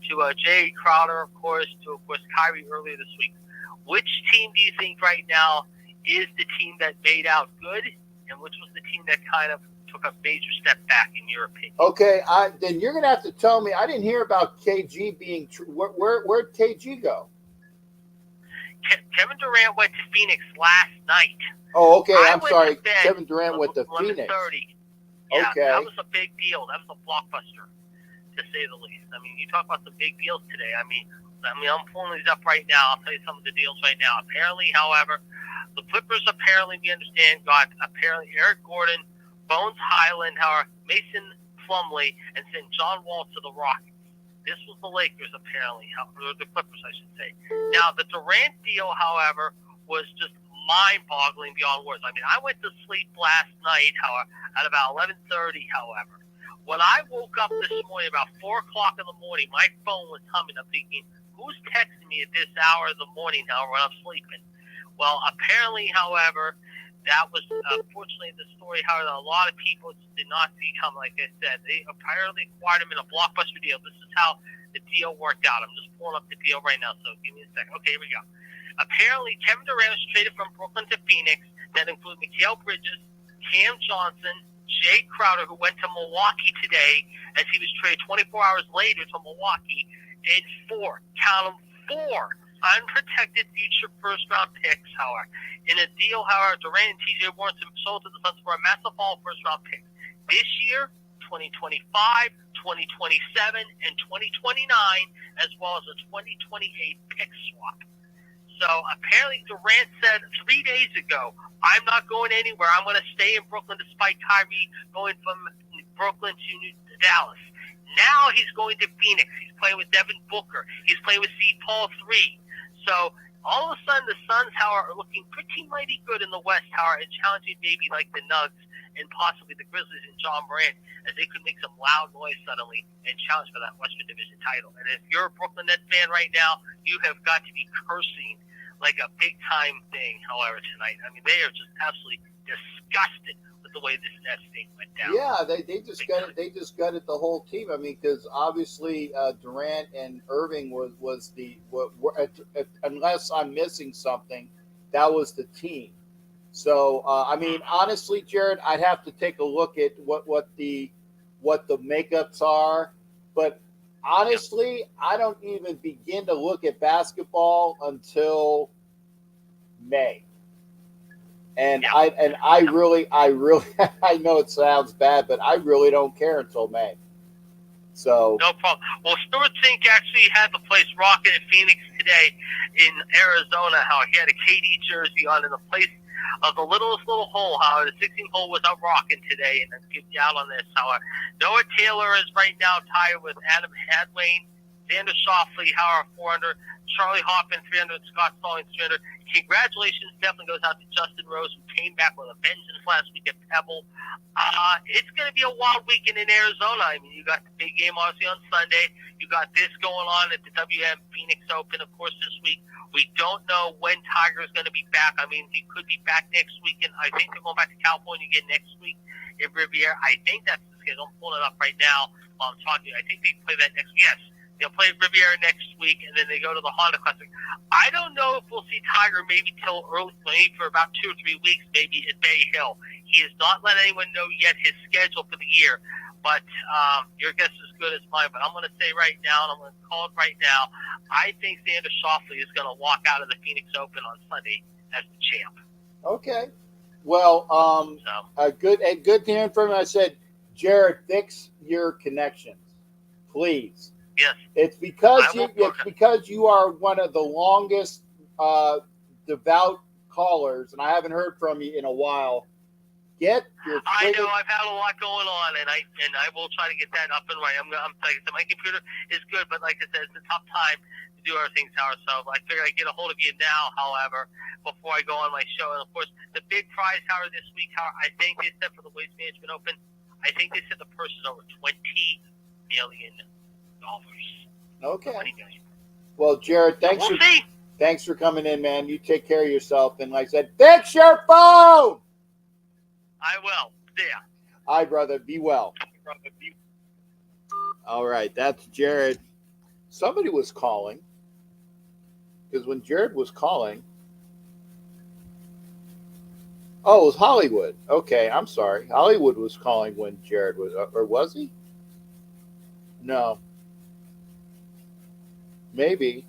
to Jay Crowder, of course, to Kyrie earlier this week. Which team do you think right now is the team that made out good, and which was the team that kind of took a major step back, in your opinion? Okay, then you're gonna have to tell me. I didn't hear about KG being. Where'd KG go? Kevin Durant went to Phoenix last night. Oh, okay. I'm sorry. Kevin Durant went to Phoenix. 11:30. Yeah, okay. That was a big deal. That was a blockbuster, to say the least. I mean, you talk about some big deals today. I mean, I'm pulling these up right now. I'll tell you some of the deals right now. Apparently, however, the Clippers we understand, got Eric Gordon, Bones Highland, Mason Plumlee, and sent John Wall to the Rockets. This was the Lakers, apparently, or the Clippers, I should say. Now, the Durant deal, however, was just mind-boggling beyond words. I mean, I went to sleep last night, however, at about 11:30. However, when I woke up this morning about 4 o'clock in the morning, my phone was humming. I'm thinking, who's texting me at this hour of the morning now when I'm sleeping? Well, apparently, however, that was unfortunately the story. However, a lot of people did not see coming. Like I said, they apparently acquired him in a blockbuster deal. This is how the deal worked out. I'm just pulling up the deal right now, so give me a second. Okay, here we go. Apparently, Kevin Durant was traded from Brooklyn to Phoenix. That includes Mikal Bridges, Cam Johnson, Jay Crowder, who went to Milwaukee today, as he was traded 24 hours later to Milwaukee, and count them, four unprotected future first-round picks, however. In a deal, however, Durant and T.J. Warren sold to the Suns for a massive haul first-round picks. This year, 2025, 2027, and 2029, as well as a 2028 pick swap. So apparently Durant said 3 days ago, I'm not going anywhere. I'm going to stay in Brooklyn despite Kyrie going from Brooklyn to Dallas. Now he's going to Phoenix. He's playing with Devin Booker. He's playing with C. Paul III. So all of a sudden the Suns, however, are looking pretty mighty good in the West, however, and challenging maybe like the Nuggets and possibly the Grizzlies and John Morant, as they could make some loud noise suddenly and challenge for that Western Division title. And if you're a Brooklyn Nets fan right now, you have got to be cursing like a big-time thing, however, tonight. I mean, they are just absolutely disgusted with the way this Nets thing went down. Yeah, they just got it. They just got it, the whole team. I mean, because obviously Durant and Irving was the unless I'm missing something, that was the team. So I mean, honestly, Jared, I'd have to take a look at what the makeups are, but honestly, I don't even begin to look at basketball until May. And I really I know it sounds bad, but I really don't care until May. So no problem. Well, Stuart Zink actually had the place rocking in Phoenix today in Arizona. How he had a KD jersey on in the place of the littlest little hole. How the 16 hole was up rocking today, and let's get you out on this. How Noah Taylor is right now tied with Adam Hadwin, Xander Schauffele, Howard 400, Charlie Hoffman 300, Scott Stallings 300. Congratulations definitely goes out to Justin Rose, who came back with a vengeance last week at Pebble. It's going to be a wild weekend in Arizona. I mean, you got the big game obviously on Sunday. You got this going on at the WM Phoenix Open, of course, this week. We don't know when Tiger is going to be back. I mean, he could be back next weekend. I think they're going back to California again next week in Riviera. I think that's the schedule. I'm pulling it up right now while I'm talking. I think they play that next week. Yes. They'll play Riviera next week, and then they go to the Honda Classic. I don't know if we'll see Tiger maybe till early, maybe for about 2 or 3 weeks, maybe at Bay Hill. He has not let anyone know yet his schedule for the year, but your guess is as good as mine. But I'm going to say right now, and I'm going to call it right now, I think Xander Schauffele is going to walk out of the Phoenix Open on Sunday as the champ. Okay. Well, good hearing from you. I said, Jared, fix your connections, please. Yes. It's because you are one of the longest devout callers, and I haven't heard from you in a while. I know I've had a lot going on, and I will try to get that up and running. I'm like I said, my computer is good, but like I said, it's a tough time to do other things, Howard. So I figured I'd get a hold of you now, however, before I go on my show. And of course, the big prize, Howard, this week, Howard, I think they said for the Waste Management Open, I think they said the purse is over $20 million. Okay. Well, Jared, thanks for coming in, man. You take care of yourself. And like I said, fix your phone. I will. Yeah. All right, brother. Be well. All right. That's Jared. Somebody was calling. Because when Jared was calling. Oh, it was Hollywood. Okay. I'm sorry. Hollywood was calling when Jared was. Or was he? No. Maybe.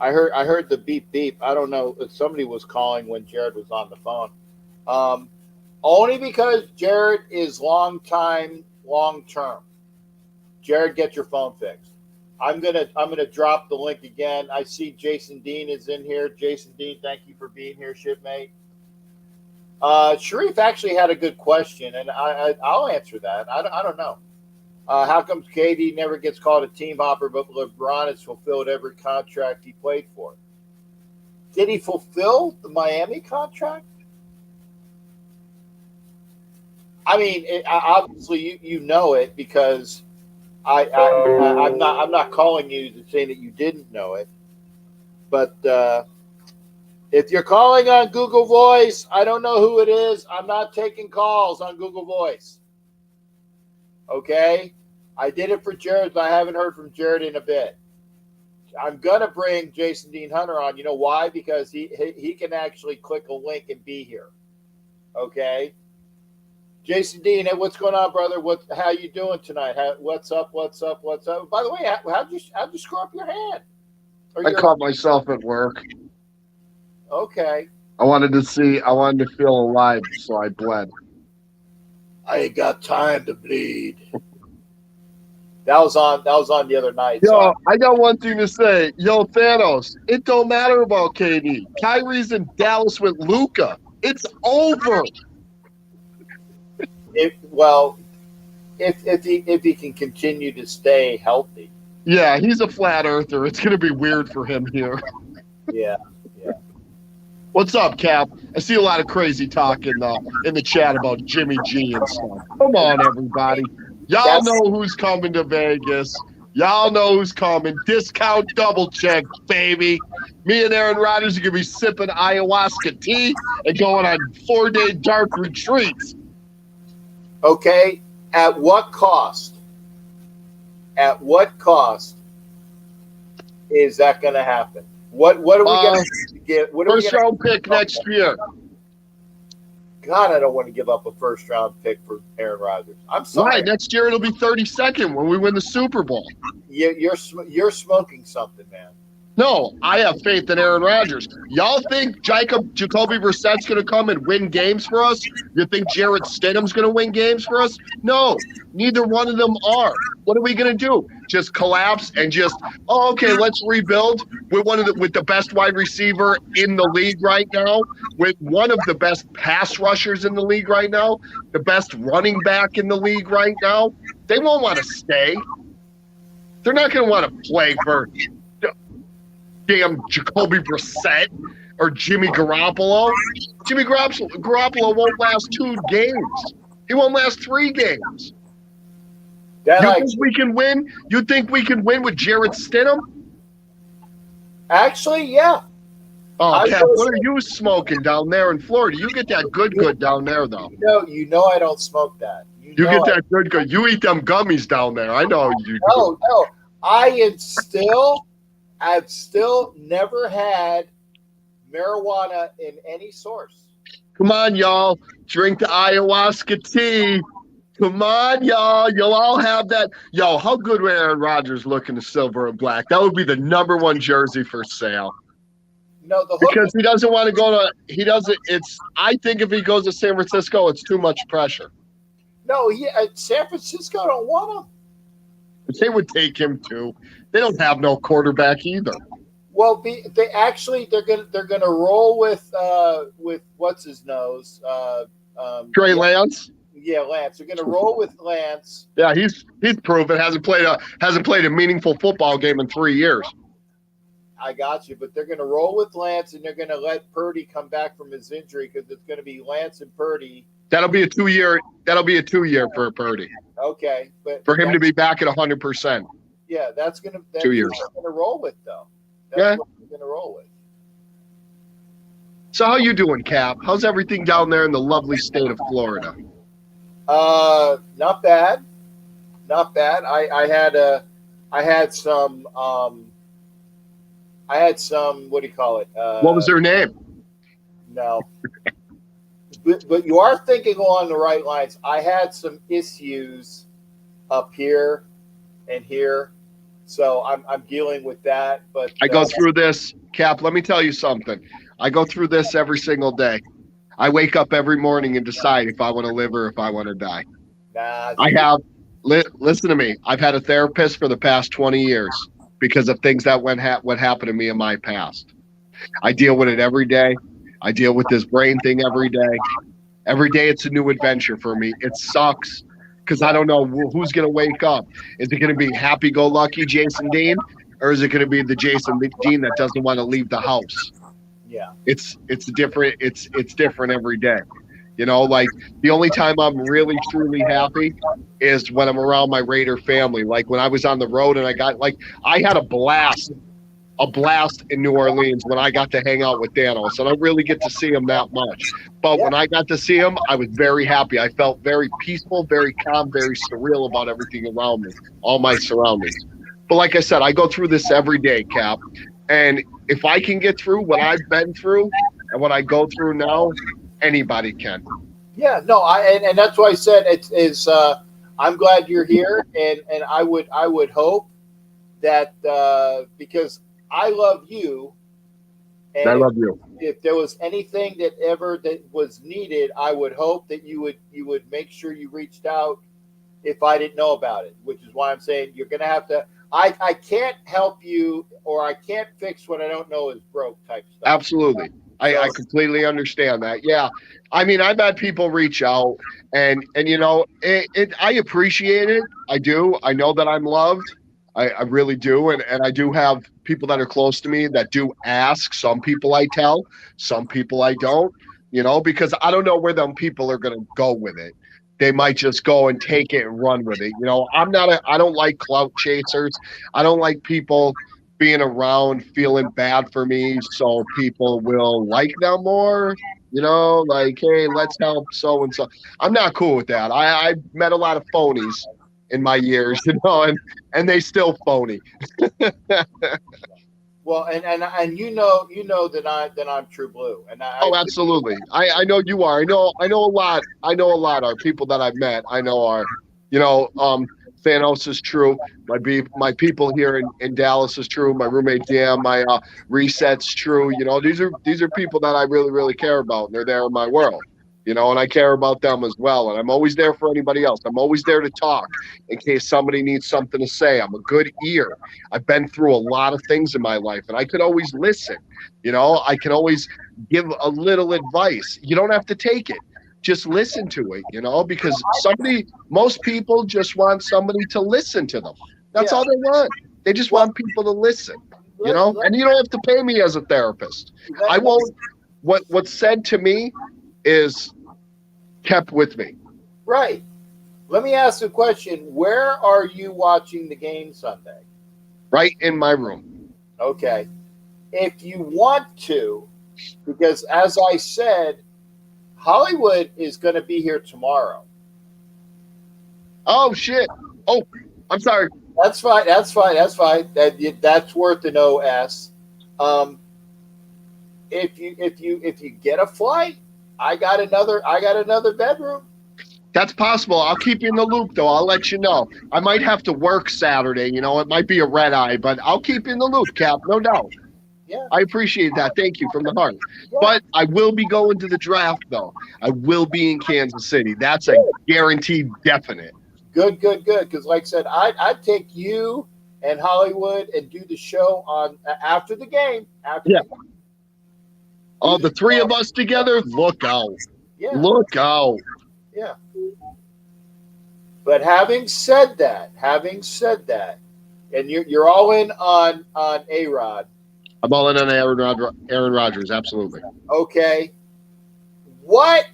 I heard the beep beep. I don't know if somebody was calling when Jared was on the phone. Only because Jared is long term. Jared, get your phone fixed. I'm gonna drop the link again. I see Jason Dean is in here. Jason Dean, thank you for being here, shipmate. Sharif actually had a good question, and I'll answer that. I don't know. How come KD never gets called a team hopper, but LeBron has fulfilled every contract he played for? Did he fulfill the Miami contract? I mean, obviously you know it because I'm not calling you to say that you didn't know it, but if you're calling on Google Voice, I don't know who it is. I'm not taking calls on Google Voice. Okay, I did it for Jared, but I haven't heard from Jared in a bit. I'm gonna bring Jason Dean Hunter on. You know why? Because he can actually click a link and be here. Okay. Jason Dean, hey, what's going on, brother? How you doing tonight? What's up? By the way, how'd you screw up your hand? I caught myself at work. Okay. I wanted to feel alive, so I bled. I ain't got time to bleed. That was on the other night. Yo, so. I got one thing to say. Yo, Thanos, it don't matter about KD. Kyrie's in Dallas with Luka. It's over. If he can continue to stay healthy. Yeah, he's a flat earther. It's gonna be weird for him here. Yeah. What's up, Cap? I see a lot of crazy talk in the chat about Jimmy G and stuff. Come on, everybody. Y'all know who's coming to Vegas. Y'all know who's coming. Discount double check, baby. Me and Aaron Rodgers are gonna be sipping ayahuasca tea and going on 4-day dark retreats. Okay, at what cost? At what cost is that going to happen? What are we going to get? First round pick next year. God, I don't want to give up a first round pick for Aaron Rodgers. I'm sorry. Right, next year it'll be 32nd when we win the Super Bowl. You're smoking something, man. No, I have faith in Aaron Rodgers. Y'all think Jacoby Brissett's going to come and win games for us? You think Jarrett Stidham's going to win games for us? No, neither one of them are. What are we going to do? Just collapse and okay, let's rebuild with the best wide receiver in the league right now, with one of the best pass rushers in the league right now, the best running back in the league right now. They won't want to stay. They're not going to want to play for damn Jacoby Brissett or Jimmy Garoppolo. Jimmy Garoppolo won't last 2 games. He won't last 3 games. You think we can win? You think we can win with Jarrett Stidham? Actually, yeah. Oh, Cap, what are you smoking down there in Florida? You get that good down there, though. You know I don't smoke that. You get that good. You eat them gummies down there. I know you do. No. I've still never had marijuana in any source. Come on, y'all. Drink the ayahuasca tea. Come on, y'all. You'll all have that. Yo, how good would Aaron Rodgers look in the silver and black? That would be the #1 jersey for sale. No, because he doesn't want to go to. He doesn't. I think if he goes to San Francisco, it's too much pressure. No, San Francisco don't want him. They would take him too. They don't have no quarterback either. Well, they're gonna roll with what's his nose, Trey Lance. Yeah, Lance. They're gonna roll with Lance. Yeah, he's proven hasn't played a meaningful football game in 3 years. I got you, but they're gonna roll with Lance, and they're gonna let Purdy come back from his injury because it's gonna be Lance and Purdy. That'll be a 2-year. That'll be a 2-year for Purdy. Okay, but for him to be back at 100%. Yeah, that's 2 years. What they're gonna roll with, though. That's what they're gonna roll with. So how you doing, Cap? How's everything down there in the lovely state of Florida? Not bad. I had some. What do you call it? What was their name? No. But you are thinking along the right lines. I had some issues up here and here, so I'm dealing with that. But I go through this, Cap. Let me tell you something. I go through this every single day. I wake up every morning and decide if I want to live or if I want to die. Listen to me. I've had a therapist for the past 20 years because of things that what happened to me in my past. I deal with it every day. I deal with this brain thing every day. Every day it's a new adventure for me. It sucks because I don't know who's going to wake up. Is it going to be happy-go-lucky Jason Dean, or is it going to be the Jason Dean that doesn't want to leave the house? Yeah. It's different. It's different every day. You know, like the only time I'm really truly happy is when I'm around my Raider family. Like when I was on the road and I had a blast in New Orleans when I got to hang out with Danos. I don't really get to see him that much. But when I got to see him, I was very happy. I felt very peaceful, very calm, very surreal about everything around me, all my surroundings. But like I said, I go through this every day, Cap. And if I can get through what I've been through and what I go through now, anybody can. Yeah, no, and that's why I said it's I'm glad you're here, and I would hope that because I love you, and I love you. If there was anything that was needed, I would hope that you would make sure you reached out if I didn't know about it, which is why I'm saying you're gonna have to. I can't help you, or I can't fix what I don't know is broke type stuff. Absolutely. I completely understand that. Yeah. I mean, I've had people reach out and you know, I appreciate it. I do. I know that I'm loved. I really do. And I do have people that are close to me that do ask. Some people I tell, some people I don't, you know, because I don't know where them people are going to go with it. They might just go and take it and run with it. You know, I don't like clout chasers. I don't like people being around feeling bad for me so people will like them more, you know, like, hey, let's help so and so. I'm not cool with that. I met a lot of phonies in my years, you know, and they still phony. Well, and you know that I'm true blue, and absolutely. I know you are. I know a lot. I know a lot are people that I've met. I know are, you know, Thanos is true. My people here in Dallas is true. My roommate Dan, my Reset's true. You know, these are people that I really, really care about, and they're there in my world. You know, and I care about them as well. And I'm always there for anybody else. I'm always there to talk in case somebody needs something to say. I'm a good ear. I've been through a lot of things in my life, and I could always listen. You know, I can always give a little advice. You don't have to take it. Just listen to it, you know, because most people just want somebody to listen to them. That's all they want. They just want people to listen, you know, and you don't have to pay me as a therapist. I won't. What's said to me is kept with me. Right. Let me ask you a question. Where are you watching the game Sunday? Right in my room. Okay. If you want to, because as I said, Hollywood is going to be here tomorrow. Oh, shit. Oh, I'm sorry. That's fine. That's worth an OS. If you get a flight, I got another bedroom. That's possible. I'll keep you in the loop, though. I'll let you know. I might have to work Saturday. You know, it might be a red eye, but I'll keep you in the loop, Cap. No doubt. Yeah. I appreciate that. Thank you from the heart. Yeah. But I will be going to the draft, though. I will be in Kansas City. That's a guaranteed definite. Good. Because like I said, I'd take you and Hollywood and do the show on after the game. Oh, the three of us together? Look out. Yeah. Look out. Yeah. But having said that, and you're all in on A-Rod. I'm all in on Aaron Rodgers, absolutely. Okay. What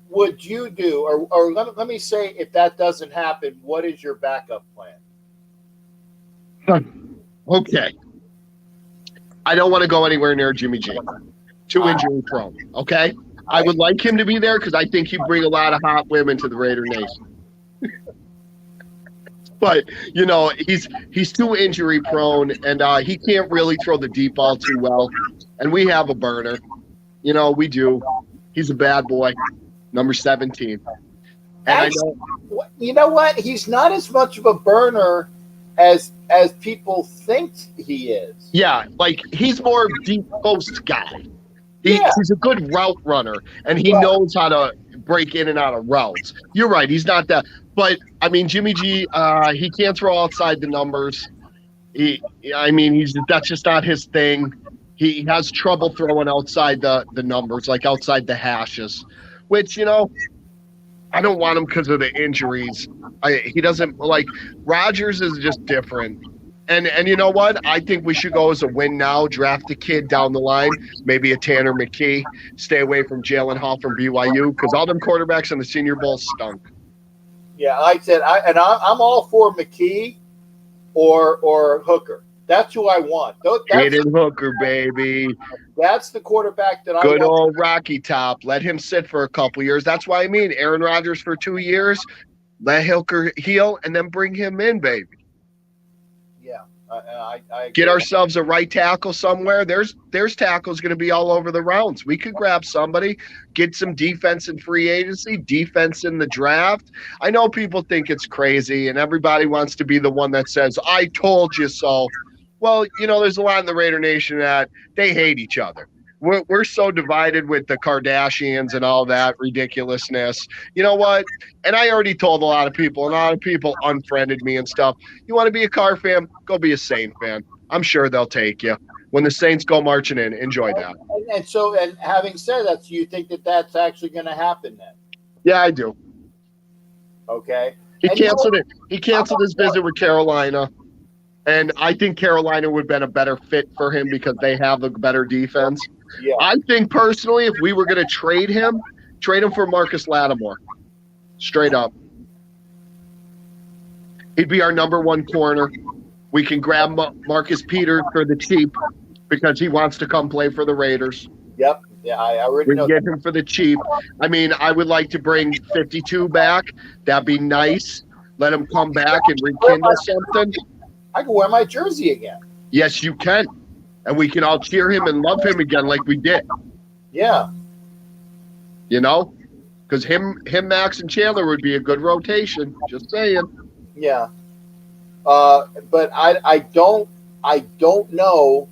would you do? Or let me say, if that doesn't happen, what is your backup plan? Okay. I don't want to go anywhere near Jimmy G. Too injury prone. Okay. I would like him to be there because I think he'd bring a lot of hot women to the Raider Nation. But you know, he's too injury prone, and he can't really throw the deep ball too well. And we have a burner. You know, we do. He's a bad boy, number 17. And actually, you know what? He's not as much of a burner as people think he is. Yeah, like he's more of a deep post guy. He's a good route runner, and he knows how to break in and out of routes. You're right. He's not that. But, I mean, Jimmy G, he can't throw outside the numbers. That's just not his thing. He has trouble throwing outside the numbers, like outside the hashes, which, you know, I don't want him because of the injuries. He doesn't – like, Rodgers is just different. And you know what? I think we should go as a win now. Draft a kid down the line, maybe a Tanner McKee. Stay away from Jalen Hall from BYU because all them quarterbacks in the Senior Bowl stunk. Yeah, like I said, I'm all for McKee or Hooker. That's who I want. Aiden Hooker, baby. That's the quarterback that I Good want. old Rocky Top. Let him sit for a couple years. That's why I mean Aaron Rodgers for 2 years. Let Hooker heal and then bring him in, baby. Yeah, I get ourselves a right tackle somewhere. There's tackles going to be all over the rounds. We could grab somebody, get some defense in free agency, defense in the draft. I know people think it's crazy and everybody wants to be the one that says, I told you so. Well, you know, there's a lot in the Raider Nation that they hate each other. We're so divided with the Kardashians and all that ridiculousness. You know what? And I already told a lot of people, and a lot of people unfriended me and stuff. You want to be a Car fan? Go be a Saint fan. I'm sure they'll take you. When the Saints go marching in, enjoy that. And having said that, so you think that that's actually going to happen then? Yeah, I do. Okay. He canceled it. He canceled his visit with Carolina. And I think Carolina would have been a better fit for him because they have a better defense. Yeah. I think personally, if we were going to trade him for Marcus Lattimore. Straight up. He'd be our number one corner. We can grab Marcus Peters for the cheap because he wants to come play for the Raiders. Yep. Yeah, I already know. We get him for the cheap. I mean, I would like to bring 52 back. That'd be nice. Let him come back and rekindle something. I can wear my jersey again. Yes, you can. And we can all cheer him and love him again like we did. Yeah. You know? Because him, Max, and Chandler would be a good rotation. Just saying. Yeah. But I don't know.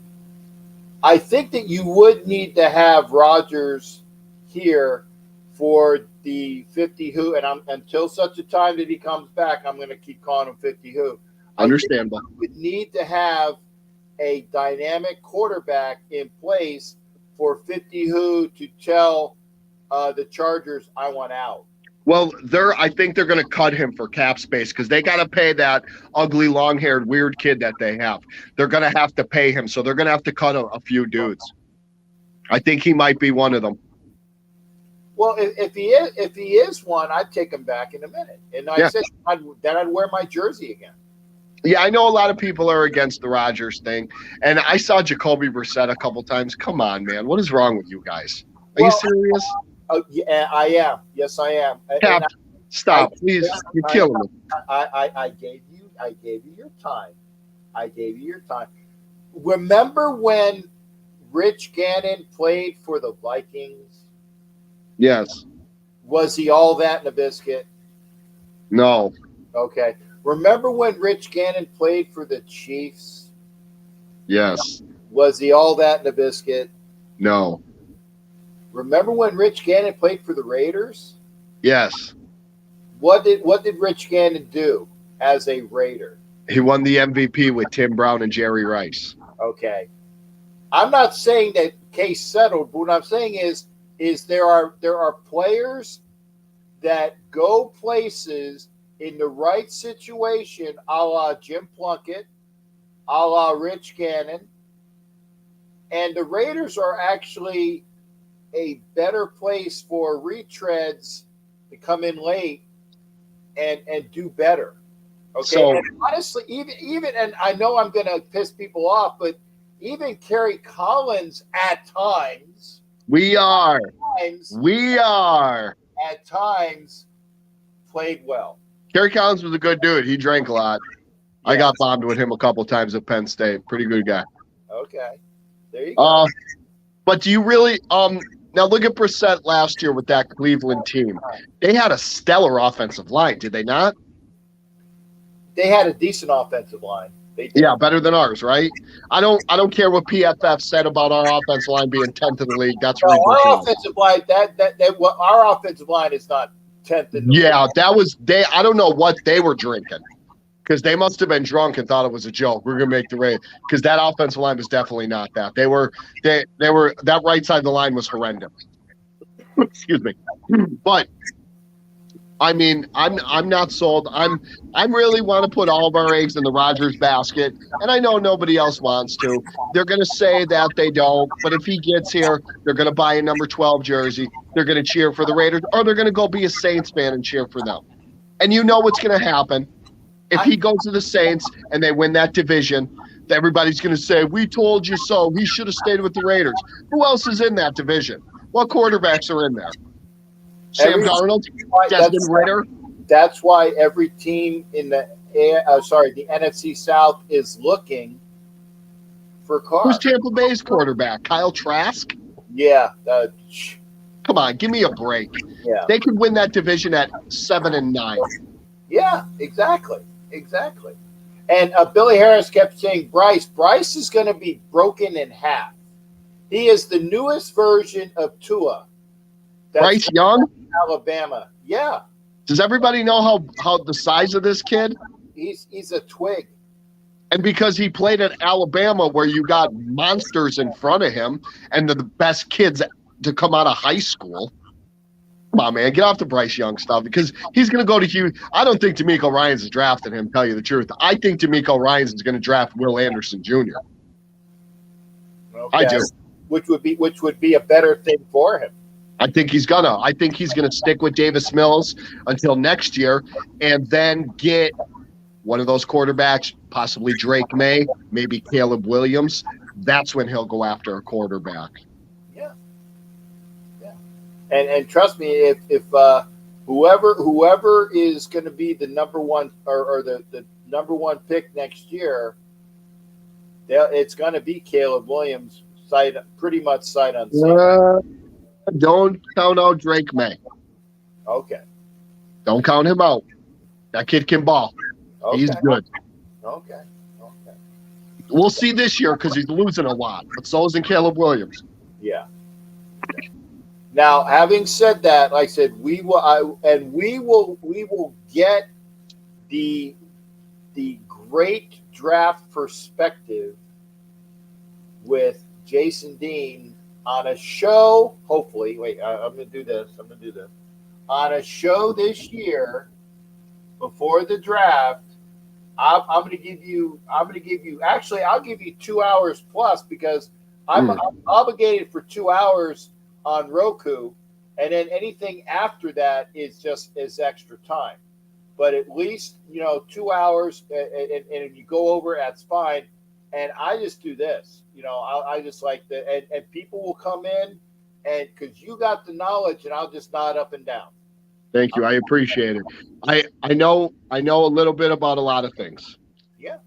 I think that you would need to have Rodgers here for the 50 who, and until such a time that he comes back, I'm going to keep calling him 50 who. Understandable. You would need to have a dynamic quarterback in place for 50 who to tell the Chargers, I want out. Well, I think they're going to cut him for cap space because they got to pay that ugly, long-haired, weird kid that they have. They're going to have to pay him, so they're going to have to cut a few dudes. I think he might be one of them. Well, if he is one, I'd take him back in a minute, and I said I'd wear my jersey again. Yeah, I know a lot of people are against the Rodgers thing, and I saw Jacoby Brissett a couple times. Come on, man, what is wrong with you guys? Are you serious? Oh, yeah, I am. Yes, I am. Cap, stop, please. You're killing me. I gave you your time. Remember when Rich Gannon played for the Vikings? Yes. Was he all that in a biscuit? No. Okay. Remember when Rich Gannon played for the Chiefs? Yes. Was he all that in a biscuit? No. Remember when Rich Gannon played for the Raiders? Yes. What did Rich Gannon do as a Raider? He won the MVP with Tim Brown and Jerry Rice. Okay. I'm not saying that case settled, but what I'm saying is there are players that go places in the right situation, a la Jim Plunkett, a la Rich Gannon, and the Raiders are actually a better place for retreads to come in late and do better. Okay. So, and honestly, even and I know I'm going to piss people off, but even Kerry Collins at times played well. Kerry Collins was a good dude. He drank a lot. Yeah. I got bombed with him a couple times at Penn State. Pretty good guy. Okay. There you go. But do you really now look at Brissett last year with that Cleveland team. They had a stellar offensive line, did they not? They had a decent offensive line. Yeah, better than ours, right? I don't care what PFF said about our offensive line being 10th in the league. That's ridiculous. Our offensive line our offensive line is not 10th in the league. That was they. I don't know what they were drinking because they must have been drunk and thought it was a joke. We're gonna make the raid because that offensive line was definitely not that. They were that right side of the line was horrendous. Excuse me, but I mean, I'm not sold. I really want to put all of our eggs in the Rodgers basket, and I know nobody else wants to. They're going to say that they don't, but if he gets here, they're going to buy a number 12 jersey. They're going to cheer for the Raiders, or they're going to go be a Saints fan and cheer for them. And you know what's going to happen. If he goes to the Saints and they win that division, everybody's going to say, "We told you so. He should have stayed with the Raiders." Who else is in that division? What quarterbacks are in there? Sam Darnold, Desmond Ritter. That's why every team in the NFC South is looking for Carr. Who's Tampa Bay's quarterback? Kyle Trask? Yeah. Come on, give me a break. Yeah. They could win that division at 7-9. Yeah, exactly. And Billy Harris kept saying Bryce is going to be broken in half. He is the newest version of Tua. Bryce Young? Alabama. Yeah. Does everybody know how the size of this kid? He's a twig. And because he played at Alabama where you got monsters in front of him and the best kids to come out of high school. Come on, man, get off the Bryce Young stuff because he's going to go to Houston. I don't think D'Amico Ryans is drafting him, tell you the truth. I think D'Amico Ryans is going to draft Will Anderson Jr. Okay. I do. Which would be a better thing for him. I think he's gonna stick with Davis Mills until next year and then get one of those quarterbacks, possibly Drake May, maybe Caleb Williams. That's when he'll go after a quarterback. Yeah. And trust me, if whoever is going to be the number one or the number one pick next year, it's going to be Caleb Williams, pretty much sight unseen. Don't count out Drake May. Okay. Don't count him out. That kid can ball. Okay. He's good. Okay. We'll see this year because he's losing a lot, but so isn't Caleb Williams. Yeah. Now, having said that, like I said, we will get the great draft perspective with Jason Dean on a show. Hopefully, I'm going to do this. On a show this year before the draft. I'm going to give you. Actually, I'll give you 2 hours plus because I'm obligated for 2 hours on Roku, and then anything after that is extra time. But at least 2 hours, and if you go over, that's fine. And I just do this, I just like that, and people will come in, and because you got the knowledge, and I'll just nod up and down. Thank you, I appreciate it. I know a little bit about a lot of things. Yeah.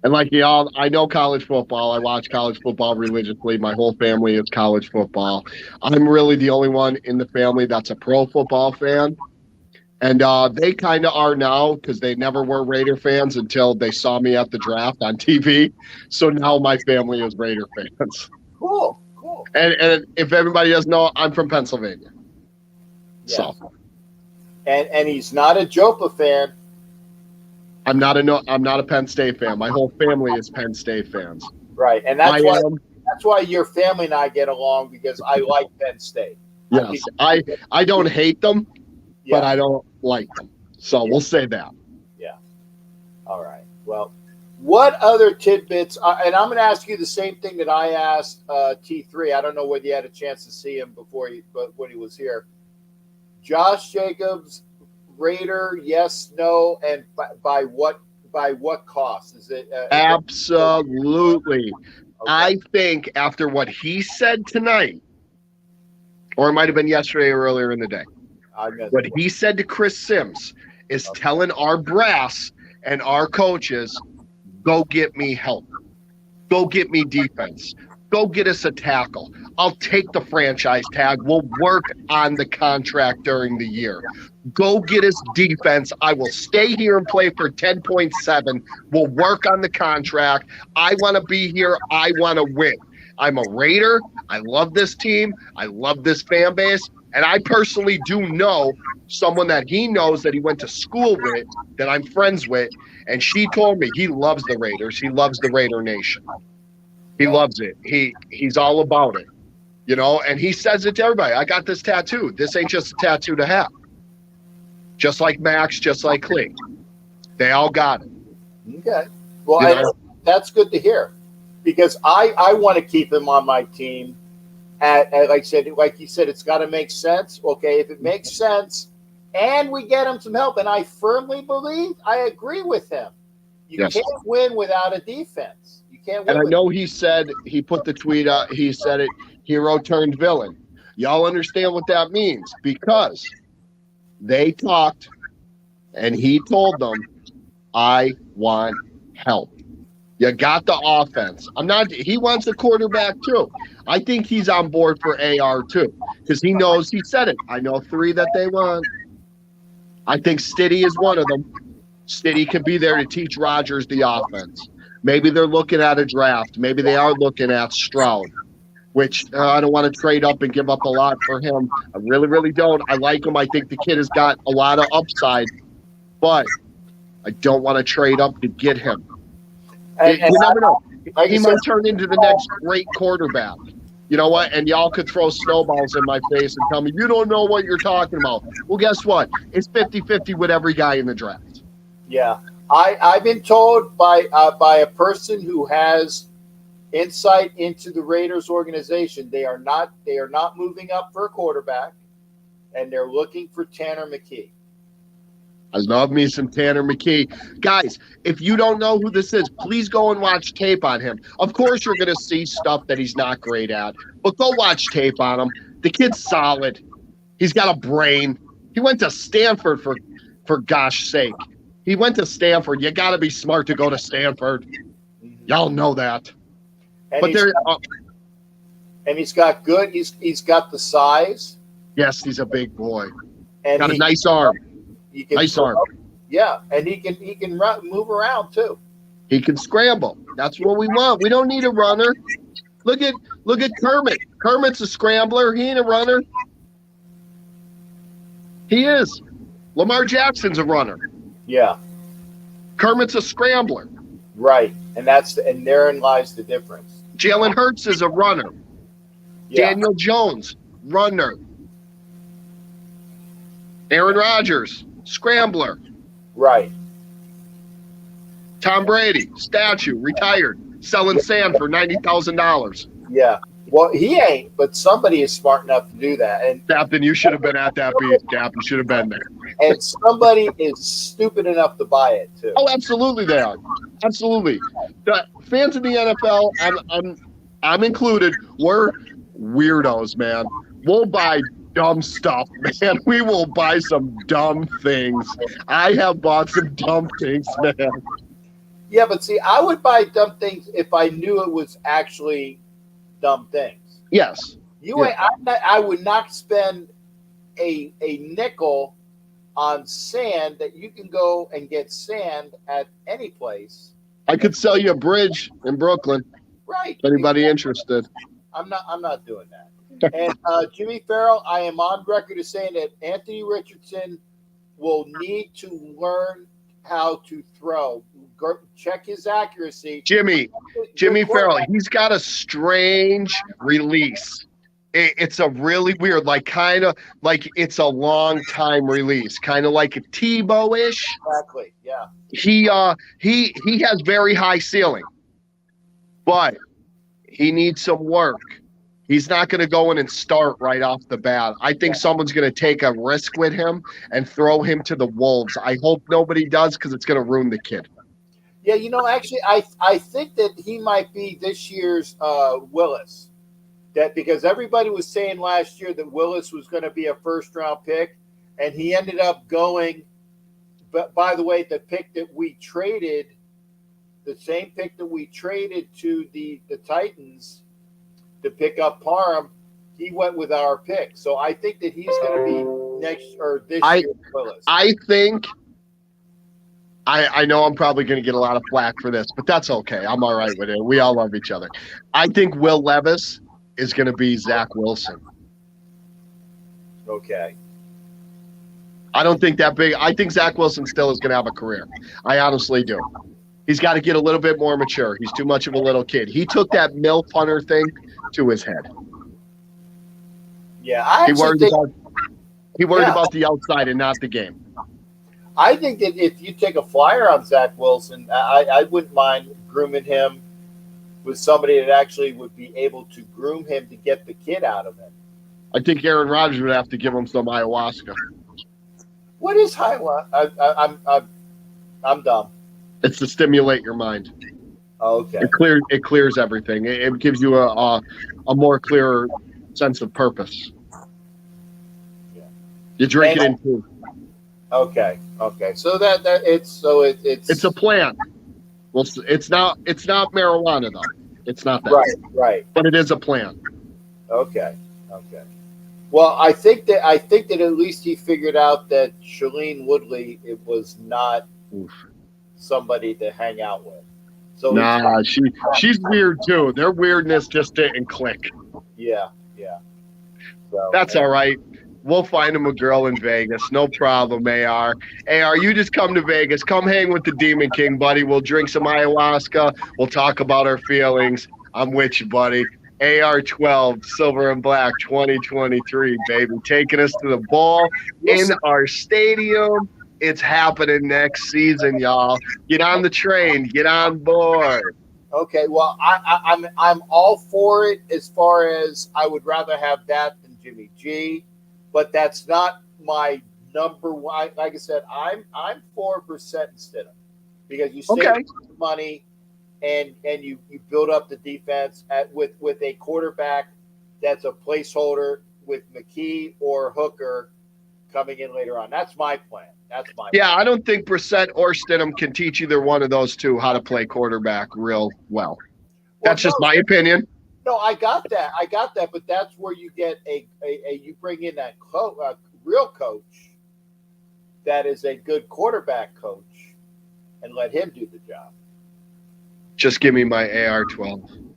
And like y'all, I know college football. I watch college football religiously. My whole family is college football. I'm really the only one in the family that's a pro football fan. And they kind of are now because they never were Raider fans until they saw me at the draft on TV. So now my family is Raider fans. Cool. And if everybody doesn't know, I'm from Pennsylvania. Yes. So. And he's not a Jopa fan. I'm not a Penn State fan. My whole family is Penn State fans. Right, and that's why your family and I get along because I like Penn State. Yes, I don't hate them, but I don't like them. So we'll say that. Yeah. All right. Well, what other tidbits? And I'm going to ask you the same thing that I asked T3. I don't know whether you had a chance to see him when he was here. Josh Jacobs, Raider, yes, no, and by what cost? Is it absolutely? Okay. I think after what he said tonight, or it might have been yesterday or earlier in the day, what he said to Chris Sims is telling our brass and our coaches, go get me help, go get me defense, go get us a tackle. I'll take the franchise tag. We'll work on the contract during the year. Go get us defense. I will stay here and play for 10.7. We'll work on the contract. I want to be here. I want to win. I'm a Raider. I love this team. I love this fan base. And I personally do know someone that he knows that he went to school with, that I'm friends with, and she told me he loves the Raiders. He loves the Raider Nation. He loves it. He's all about it, and he says it to everybody. I got this tattoo. This ain't just a tattoo to have. Just like Max, just like Clee. They all got it. Okay. Well, You know? that's good to hear, because I want to keep him on my team. At like you said, it's got to make sense. Okay, if it makes sense, and we get him some help, and I firmly believe I agree with him. You Yes. can't win without a defense. You can't win. And I know he said, he put the tweet out, he said it, hero turned villain. Y'all understand what that means, because they talked and he told them, I want help. You got the offense. He wants a quarterback too. I think he's on board for AR too, because he knows, he said it. I know 3 that they want. I think Stiddy is one of them. Stiddy could be there to teach Rodgers the offense. Maybe they're looking at a draft. Maybe they are looking at Stroud, which I don't want to trade up and give up a lot for him. I really, really don't. I like him. I think the kid has got a lot of upside, but I don't want to trade up to get him. And You never know. like He you might said, turn into the next great quarterback. You know what? And y'all could throw snowballs in my face and tell me, you don't know what you're talking about. Well, guess what? It's 50-50 with every guy in the draft. yeah, I've been told by a person who has insight into the Raiders organization, they are not moving up for a quarterback, and they're looking for Tanner McKee. I love me some Tanner McKee. Guys, if you don't know who this is, please go and watch tape on him. Of course, you're going to see stuff that he's not great at, but go watch tape on him. The kid's solid. He's got a brain. He went to Stanford, for gosh sake. He went to Stanford. You got to be smart to go to Stanford. Y'all know that. And But he's got good. He's got the size. yes, he's a big boy. And Got a nice arm. He can Nice arm. Yeah, and he can move around too. He can scramble. That's what we want. We don't need a runner. Look at Kermit. Kermit's a scrambler. He ain't a runner. He is. Lamar Jackson's a runner. Yeah, Kermit's a scrambler. right. And therein lies the difference. Jalen Hurts is a runner. Yeah. Daniel Jones, runner. Aaron Rodgers, scrambler. Right. Tom Brady, statue, retired, selling sand for $90,000. Yeah. Well, he ain't, but somebody is smart enough to do that, and Captain, you should have been at that beat. Cap, you should have been there. somebody is stupid enough to buy it too. Oh, absolutely they are. Absolutely. The fans of the NFL, I'm included, we're weirdos, man. We'll buy dumb stuff, man. We will buy some dumb things. I have bought some dumb things, man. Yeah, but see, I would buy dumb things if I knew it was actually dumb things. Yes. I would not spend a nickel on sand that you can go and get sand at any place. I could sell you a bridge in Brooklyn. Right. If anybody interested. I'm not doing that. And Jimmy Farrell, I am on record as saying that Anthony Richardson will need to learn how to throw. Check his accuracy. Jimmy Farrell, he's got a strange release. It's a really weird, kind of like it's a long time release, kind of like a Tebow-ish. Exactly. Yeah. He has very high ceiling, but he needs some work. He's not going to go in and start right off the bat. I think someone's going to take a risk with him and throw him to the wolves. I hope nobody does, because it's going to ruin the kid. Yeah, actually, I think that he might be this year's Willis. That because everybody was saying last year that Willis was going to be a first-round pick, and he ended up going. But by the way, the pick that we traded, the same pick that we traded to the Titans to pick up Parham, he went with our pick. So I think that he's going to be this year's Willis. I think. I know I'm probably going to get a lot of flack for this, but that's okay. I'm all right with it. We all love each other. I think Will Levis is going to be Zach Wilson. Okay. I don't think that big. I think Zach Wilson still is going to have a career. I honestly do. He's got to get a little bit more mature. He's too much of a little kid. He took that MILF Hunter thing to his head. Yeah, he worried about the outside and not the game. I think that if you take a flyer on Zach Wilson, I wouldn't mind grooming him with somebody that actually would be able to groom him to get the kid out of him. I think Aaron Rodgers would have to give him some ayahuasca. What is ayahuasca? I'm dumb. It's to stimulate your mind. Okay. It clears everything. It gives you a more clear sense of purpose. Yeah. You drink it in too. Okay. So it's a plan. Well, it's not marijuana though. It's not that. Right. But it is a plan. Okay. Well, I think that at least he figured out that Shailene Woodley it was not somebody to hang out with. So nah, she's weird too. Their weirdness just didn't click. Yeah. So, that's all right. We'll find him a girl in Vegas. No problem, AR. AR, you just come to Vegas. Come hang with the Demon King, buddy. We'll drink some ayahuasca. We'll talk about our feelings. I'm with you, buddy. AR12, Silver and Black 2023, baby. Taking us to the ball in our stadium. It's happening next season, y'all. Get on the train. Get on board. Okay, well, I'm all for it as far as I would rather have that than Jimmy G, but that's not my number one. Like I said, I'm for Brissett instead of because you save money and you build up the defense with a quarterback that's a placeholder with McKee or Hooker coming in later on. That's my plan. I don't think Brissett or Stidham can teach either one of those two how to play quarterback real well. That's just my opinion. No, I got that, but that's where you get you bring in that real coach that is a good quarterback coach and let him do the job. Just give me my AR-12.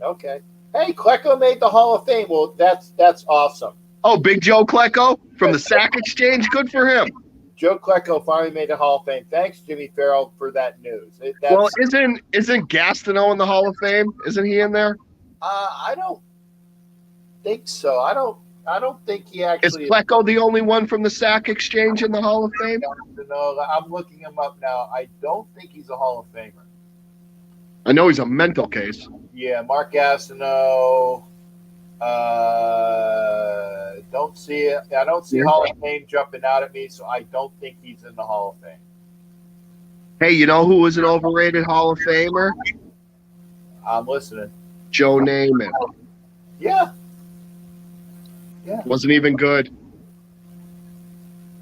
Okay. Hey, Klecko made the Hall of Fame. Well, that's awesome. Oh, Big Joe Klecko from the Sack Exchange. Good for him. Joe Klecko finally made the Hall of Fame. Thanks, Jimmy Farrell, for that news. Well, isn't Gastineau in the Hall of Fame? Isn't he in there? I don't think so. I don't think he actually. Is Klecko the only one from the Sack Exchange in the Hall of Fame? No, I'm looking him up now. I don't think he's a Hall of Famer. I know he's a mental case. Yeah, Mark Gastineau. Don't see it. I don't see Hall of Fame jumping out at me, so I don't think he's in the Hall of Fame. Hey, you know who was an overrated Hall of Famer? I'm listening. Joe Namath. Yeah. Wasn't even good.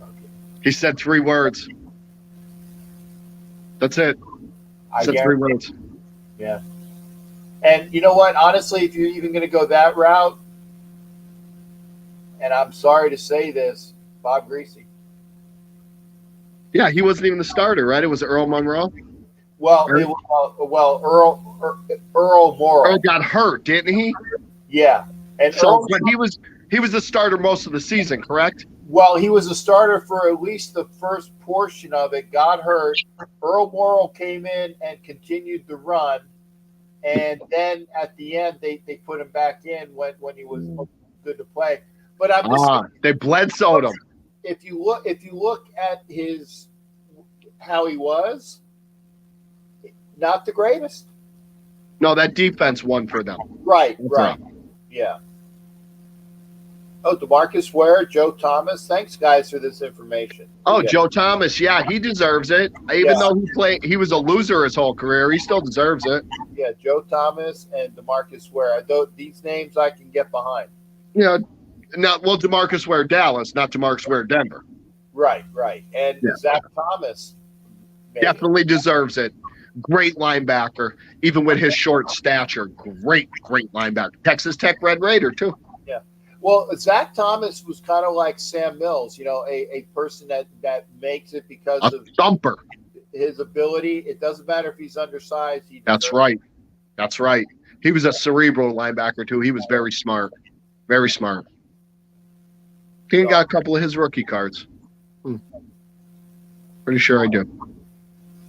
Okay. He said 3 words. That's it. Said 3 words. Yeah. And you know what? Honestly, if you're even going to go that route, and I'm sorry to say this, Bob Greasy. Yeah, he wasn't even the starter, right? It was Earl Monroe. Well, Earl Morrow. Earl got hurt, didn't he? Yeah, and so but he was the starter most of the season, correct? Well, he was a starter for at least the first portion of it. Got hurt. Earl Morrow came in and continued the run. And then at the end, they put him back in when he was good to play. But I'm just they Bledsoe'd him. If you look at how he was, not the greatest. No, that defense won for them. Right. Yeah. Oh, DeMarcus Ware, Joe Thomas. Thanks, guys, for this information. Oh, yeah. Joe Thomas. Yeah, he deserves it. Even though he was a loser his whole career, he still deserves it. Yeah, Joe Thomas and DeMarcus Ware. These names I can get behind. Yeah. DeMarcus Ware, Dallas, not DeMarcus Ware, Denver. Right. And Zach Thomas. Definitely deserves it. Great linebacker, even with his short stature. Great linebacker. Texas Tech Red Raider, too. Yeah. Well, Zach Thomas was kind of like Sam Mills, a person that makes it because of thumper. His ability. It doesn't matter if he's undersized. That's right. He was a cerebral linebacker, too. He was very smart. Very smart. He got a couple of his rookie cards. Pretty sure I do.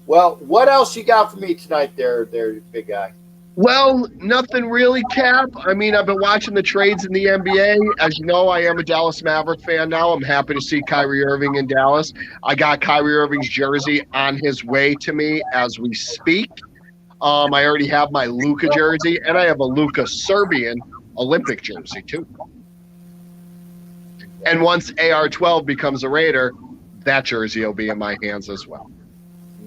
Well, what else you got for me tonight there, big guy? Well, nothing really, Cap. I mean, I've been watching the trades in the NBA. As you know, I am a Dallas Maverick fan now. I'm happy to see Kyrie Irving in Dallas. I got Kyrie Irving's jersey on his way to me as we speak. I already have my Luka jersey, and I have a Luka Serbian Olympic jersey, too. And once AR-12 becomes a Raider, that jersey will be in my hands as well.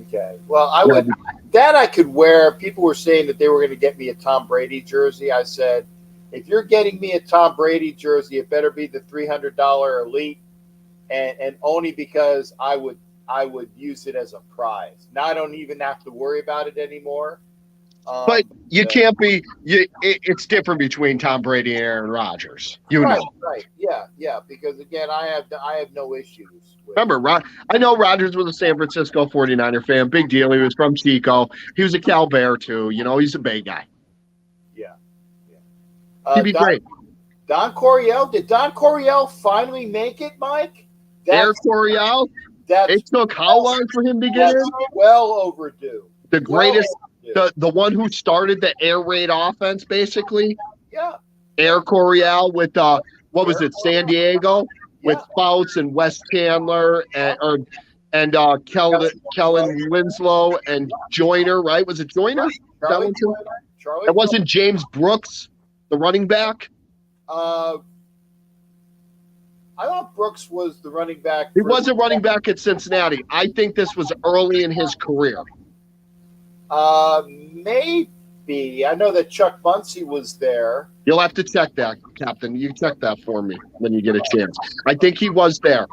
Okay. Well, I could wear. People were saying that they were going to get me a Tom Brady jersey. I said, if you're getting me a Tom Brady jersey, it better be the $300 Elite, and only because I would use it as a prize. Now I don't even have to worry about it anymore. But you can't be. It's different between Tom Brady and Aaron Rodgers. Right, know. Right. Yeah. Because again, I have no issues. Remember, I know Rodgers was a San Francisco 49er fan. Big deal. He was from Chico. He was a Cal Bear, too. You know, he's a Bay guy. Yeah. He'd be great. Don Coryell. Did Don Coryell finally make it, Mike? Air Coryell? It took how long for him to get in? Well overdue. The greatest, the one who started the air raid offense, basically. Yeah. Air Coryell with, what was it, San Diego? With Fouts and Wes Chandler and Kellen Winslow and Joyner, right? Was it Joyner? Charlie. It wasn't James Brooks, the running back? I thought Brooks was the running back. He was a running back at Cincinnati. I think this was early in his career. Maybe. I know that Chuck Bunsey was there. You'll have to check that, Captain. You check that for me when you get a chance. I think he was there.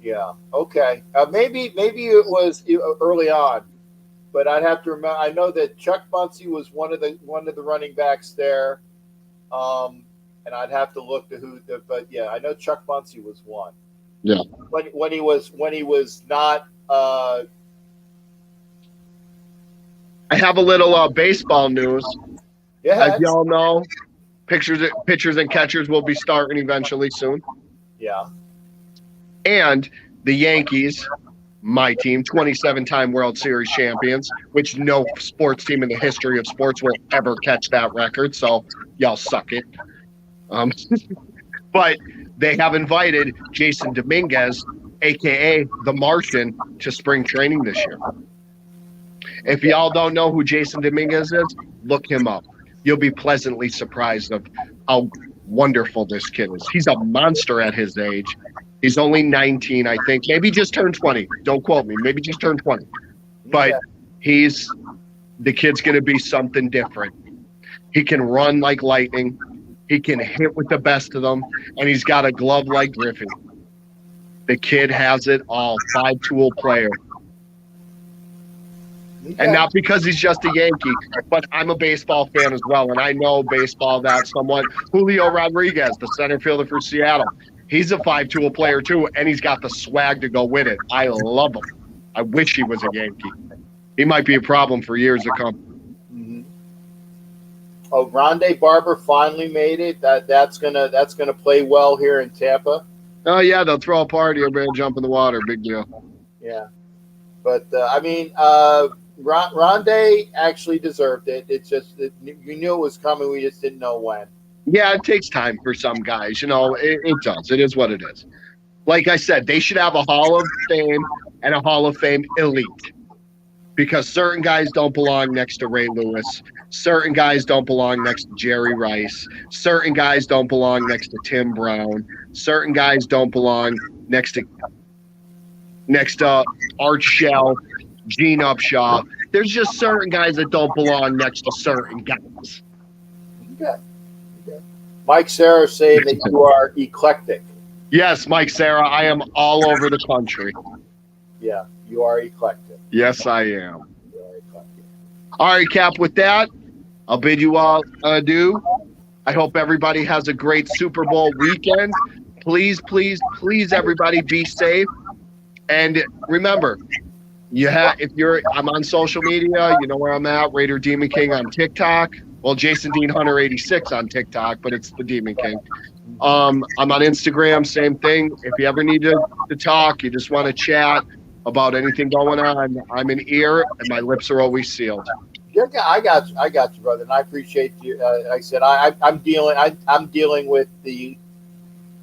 Yeah. Okay. Maybe it was early on, but I'd have to remember. I know that Chuck Bunsey was one of the running backs there, and I'd have to look to but yeah, I know Chuck Bunsey was one. Yeah. When he was not. I have a little baseball news. Yeah. As y'all know, pitchers and catchers will be starting eventually soon. Yeah. And the Yankees, my team, 27-time World Series champions, which no sports team in the history of sports will ever catch that record. So y'all suck it. But they have invited Jason Dominguez, a.k.a. the Martian, to spring training this year. If y'all don't know who Jason Dominguez is, look him up. You'll be pleasantly surprised of how wonderful this kid is. He's a monster at his age. He's only 19, I think. Maybe just turned 20. Don't quote me. Maybe just turned 20. But the kid's going to be something different. He can run like lightning. He can hit with the best of them. And he's got a glove like Griffey. The kid has it all. 5-tool player. And not because he's just a Yankee, but I'm a baseball fan as well, and I know baseball that somewhat. Julio Rodriguez, the center fielder for Seattle, he's a 5-tool player too, and he's got the swag to go with it. I love him. I wish he was a Yankee. He might be a problem for years to come. Mm-hmm. Oh, Rondé Barber finally made it. That's gonna play well here in Tampa. Oh yeah, they'll throw a party. Everybody jump in the water. Big deal. Yeah, but I mean. Rondé actually deserved it. It's just that you knew it was coming. We just didn't know when. Yeah, it takes time for some guys. You know, it does. It is what it is. Like I said, they should have a Hall of Fame and a Hall of Fame elite because certain guys don't belong next to Ray Lewis. Certain guys don't belong next to Jerry Rice. Certain guys don't belong next to Tim Brown. Certain guys don't belong next to Art Shell. Gene Upshaw. There's just certain guys that don't belong next to certain guys. Okay. Mike Sarah saying that you are eclectic. Yes, Mike Sarah, I am all over the country. Yeah, you are eclectic. Yes, I am. You are eclectic. All right, Cap, with that, I'll bid you all adieu. I hope everybody has a great Super Bowl weekend. Please, please, please, everybody be safe. And remember, I'm on social media, you know where I'm at, Raider Demon King on TikTok. Well, Jason Dean Hunter 86 on TikTok, but it's the Demon King. I'm on Instagram, same thing. If you ever need to talk, you just want to chat about anything going on, I'm an ear and my lips are always sealed. I got you, brother, and I appreciate you. Like I said, I'm dealing with the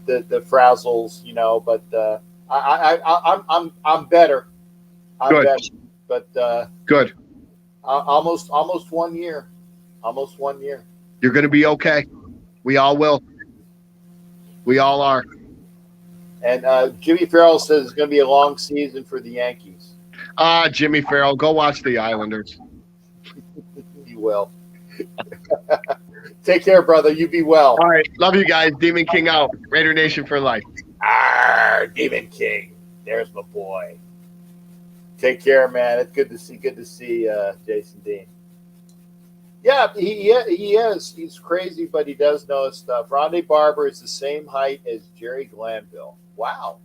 frazzles, but I'm better. I'm Good. better, but Good. almost 1 year, almost 1 year. You're going to be okay. We all will. We all are. And Jimmy Farrell says it's going to be a long season for the Yankees. Jimmy Farrell, go watch the Islanders. You will. Take care, brother. You be well. All right. Love you guys. Demon King out. Raider Nation for life. Demon King. There's my boy. Take care, man. It's good to see Jason Dean. Yeah, he is. He's crazy, but he does know his stuff. Rondé Barber is the same height as Jerry Glanville. Wow.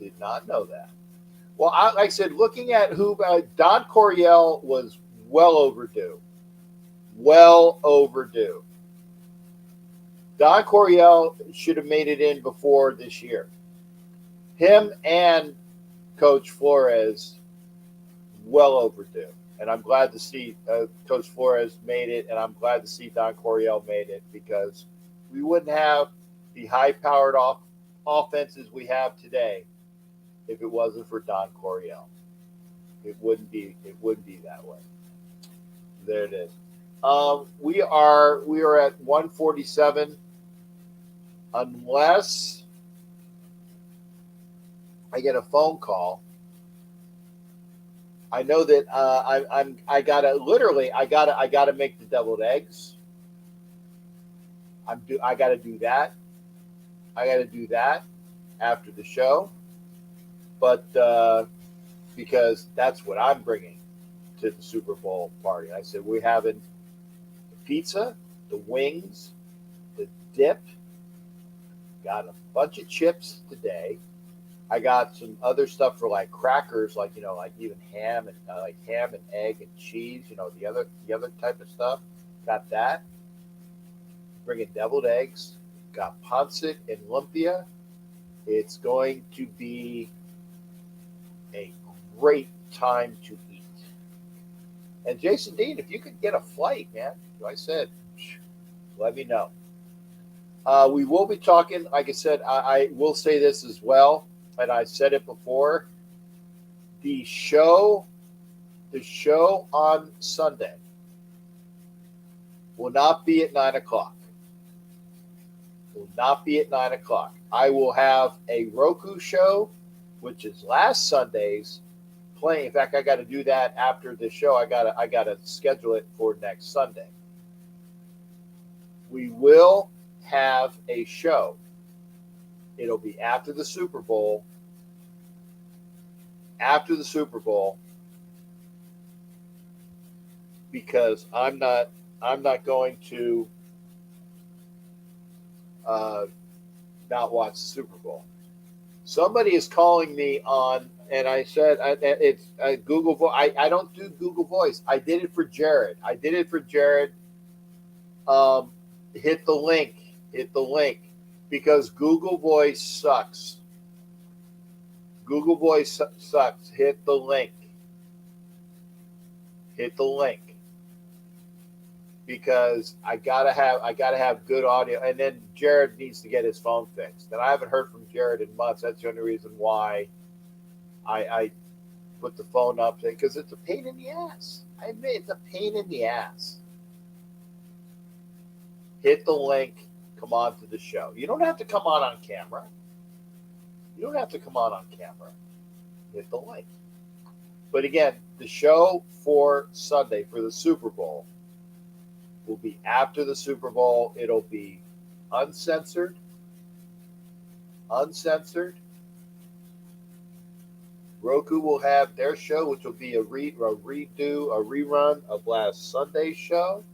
Did not know that. Well, like I said, looking at who Don Coryell was well overdue. Well overdue. Don Coryell should have made it in before this year. Him and Coach Flores, well overdue. And I'm glad to see Coach Flores made it, and I'm glad to see Don Coryell made it, because we wouldn't have the high-powered offenses we have today if it wasn't for Don Coryell. It wouldn't be that way. There it is. We are at 147, unless I get a phone call. I know that I gotta make the deviled eggs. I gotta do that. I gotta do that after the show, but because that's what I'm bringing to the Super Bowl party. I said we're having the pizza, the wings, the dip. Got a bunch of chips today. I got some other stuff for like crackers, like even ham and egg and cheese. The other type of stuff. Got that. Bringing deviled eggs. Got pancit and lumpia. It's going to be a great time to eat. And Jason Dean, if you could get a flight, man, like I said, let me know. We will be talking. Like I said, I will say this as well. And I said it before, the show on Sunday will not be at 9 o'clock. Will not be at 9 o'clock. I will have a Roku show, which is last Sunday's playing. In fact, I got to do that after the show. I got to schedule it for next Sunday. We will have a show. It'll be after the Super Bowl. After the Super Bowl, because I'm not going to not watch the Super Bowl. Somebody is calling me on, and I said it's Google Voice. I don't do Google Voice. I did it for Jared. Hit the link, because Google Voice sucks. Google Voice sucks. Hit the link. Because I gotta have good audio, and then Jared needs to get his phone fixed. And I haven't heard from Jared in months. That's the only reason why I put the phone up, because it's a pain in the ass. I admit it's a pain in the ass. Hit the link. Come on to the show. You don't have to come on camera. Hit the link. But again, the show for Sunday for the Super Bowl will be after the Super Bowl. It'll be uncensored. Roku will have their show, which will be a rerun of last Sunday's show.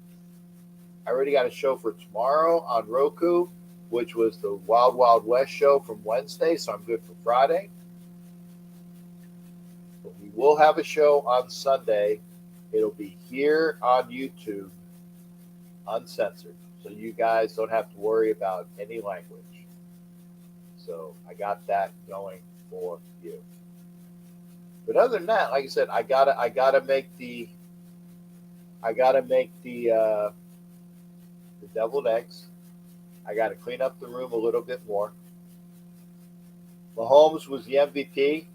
I already got a show for tomorrow on Roku, which was the Wild Wild West show from Wednesday, so I'm good for Friday. But we will have a show on Sunday. It'll be here on YouTube, uncensored, so you guys don't have to worry about any language. So I got that going for you. But other than that, like I said, I gotta make the deviled eggs. I gotta clean up the room a little bit more. Mahomes was the MVP.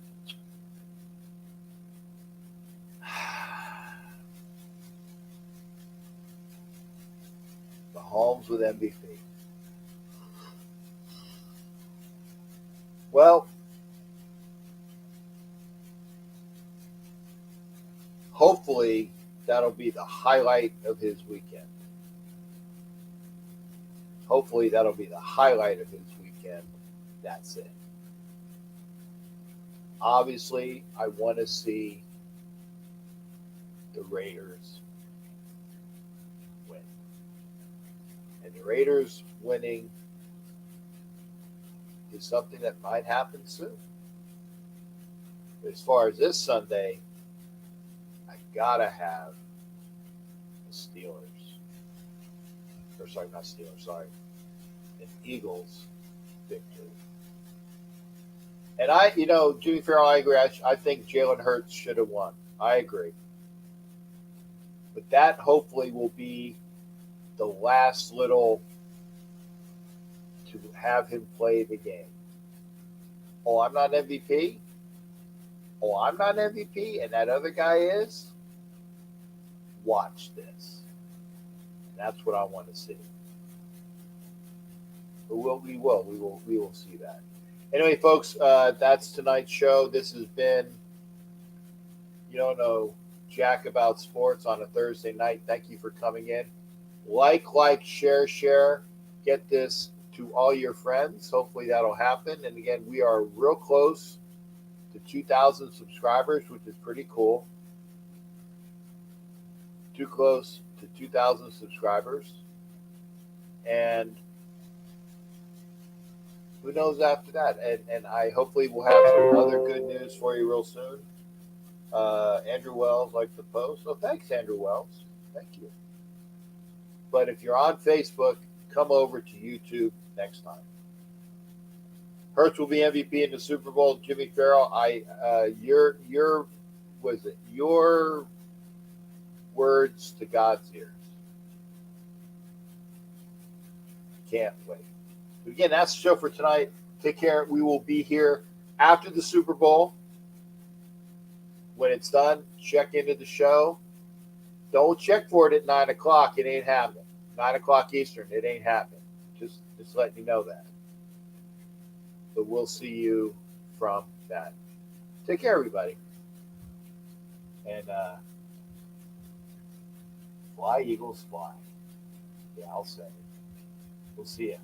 Mahomes with MVP. Well, hopefully that'll be the highlight of his weekend. Hopefully that'll be the highlight of his weekend. That's it. Obviously, I want to see the Raiders win. And the Raiders winning is something that might happen soon. But as far as this Sunday, I gotta have the Steelers. Or sorry, not Steelers, sorry. An Eagles victory. And Jimmy Farrell, I agree. I think Jalen Hurts should have won. I agree. But that hopefully will be the last little to have him play the game. Oh, I'm not MVP? Oh, I'm not MVP, and that other guy is? Watch this. That's what I want to see. But we will see that. Anyway, folks, that's tonight's show. This has been You Don't Know Jack About Sports on a Thursday night. Thank you for coming in. Like, share. Get this to all your friends. Hopefully that'll happen. And again, we are real close to 2,000 subscribers, which is pretty cool. Too close to 2,000 subscribers. And who knows after that? And I hopefully will have some other good news for you real soon. Andrew Wells liked the post. Oh, thanks, Andrew Wells. Thank you. But if you're on Facebook, come over to YouTube next time. Hurts will be MVP in the Super Bowl. Jimmy Farrell, your words to God's ears. Can't wait. But again, that's the show for tonight. Take care. We will be here after the Super Bowl. When it's done, check into the show. Don't check for it at 9 o'clock. It ain't happening. 9 o'clock Eastern. It ain't happening. Just letting you know that. But we'll see you from that. Take care, everybody. And fly, Eagles, fly. Yeah, I'll say it. We'll see you.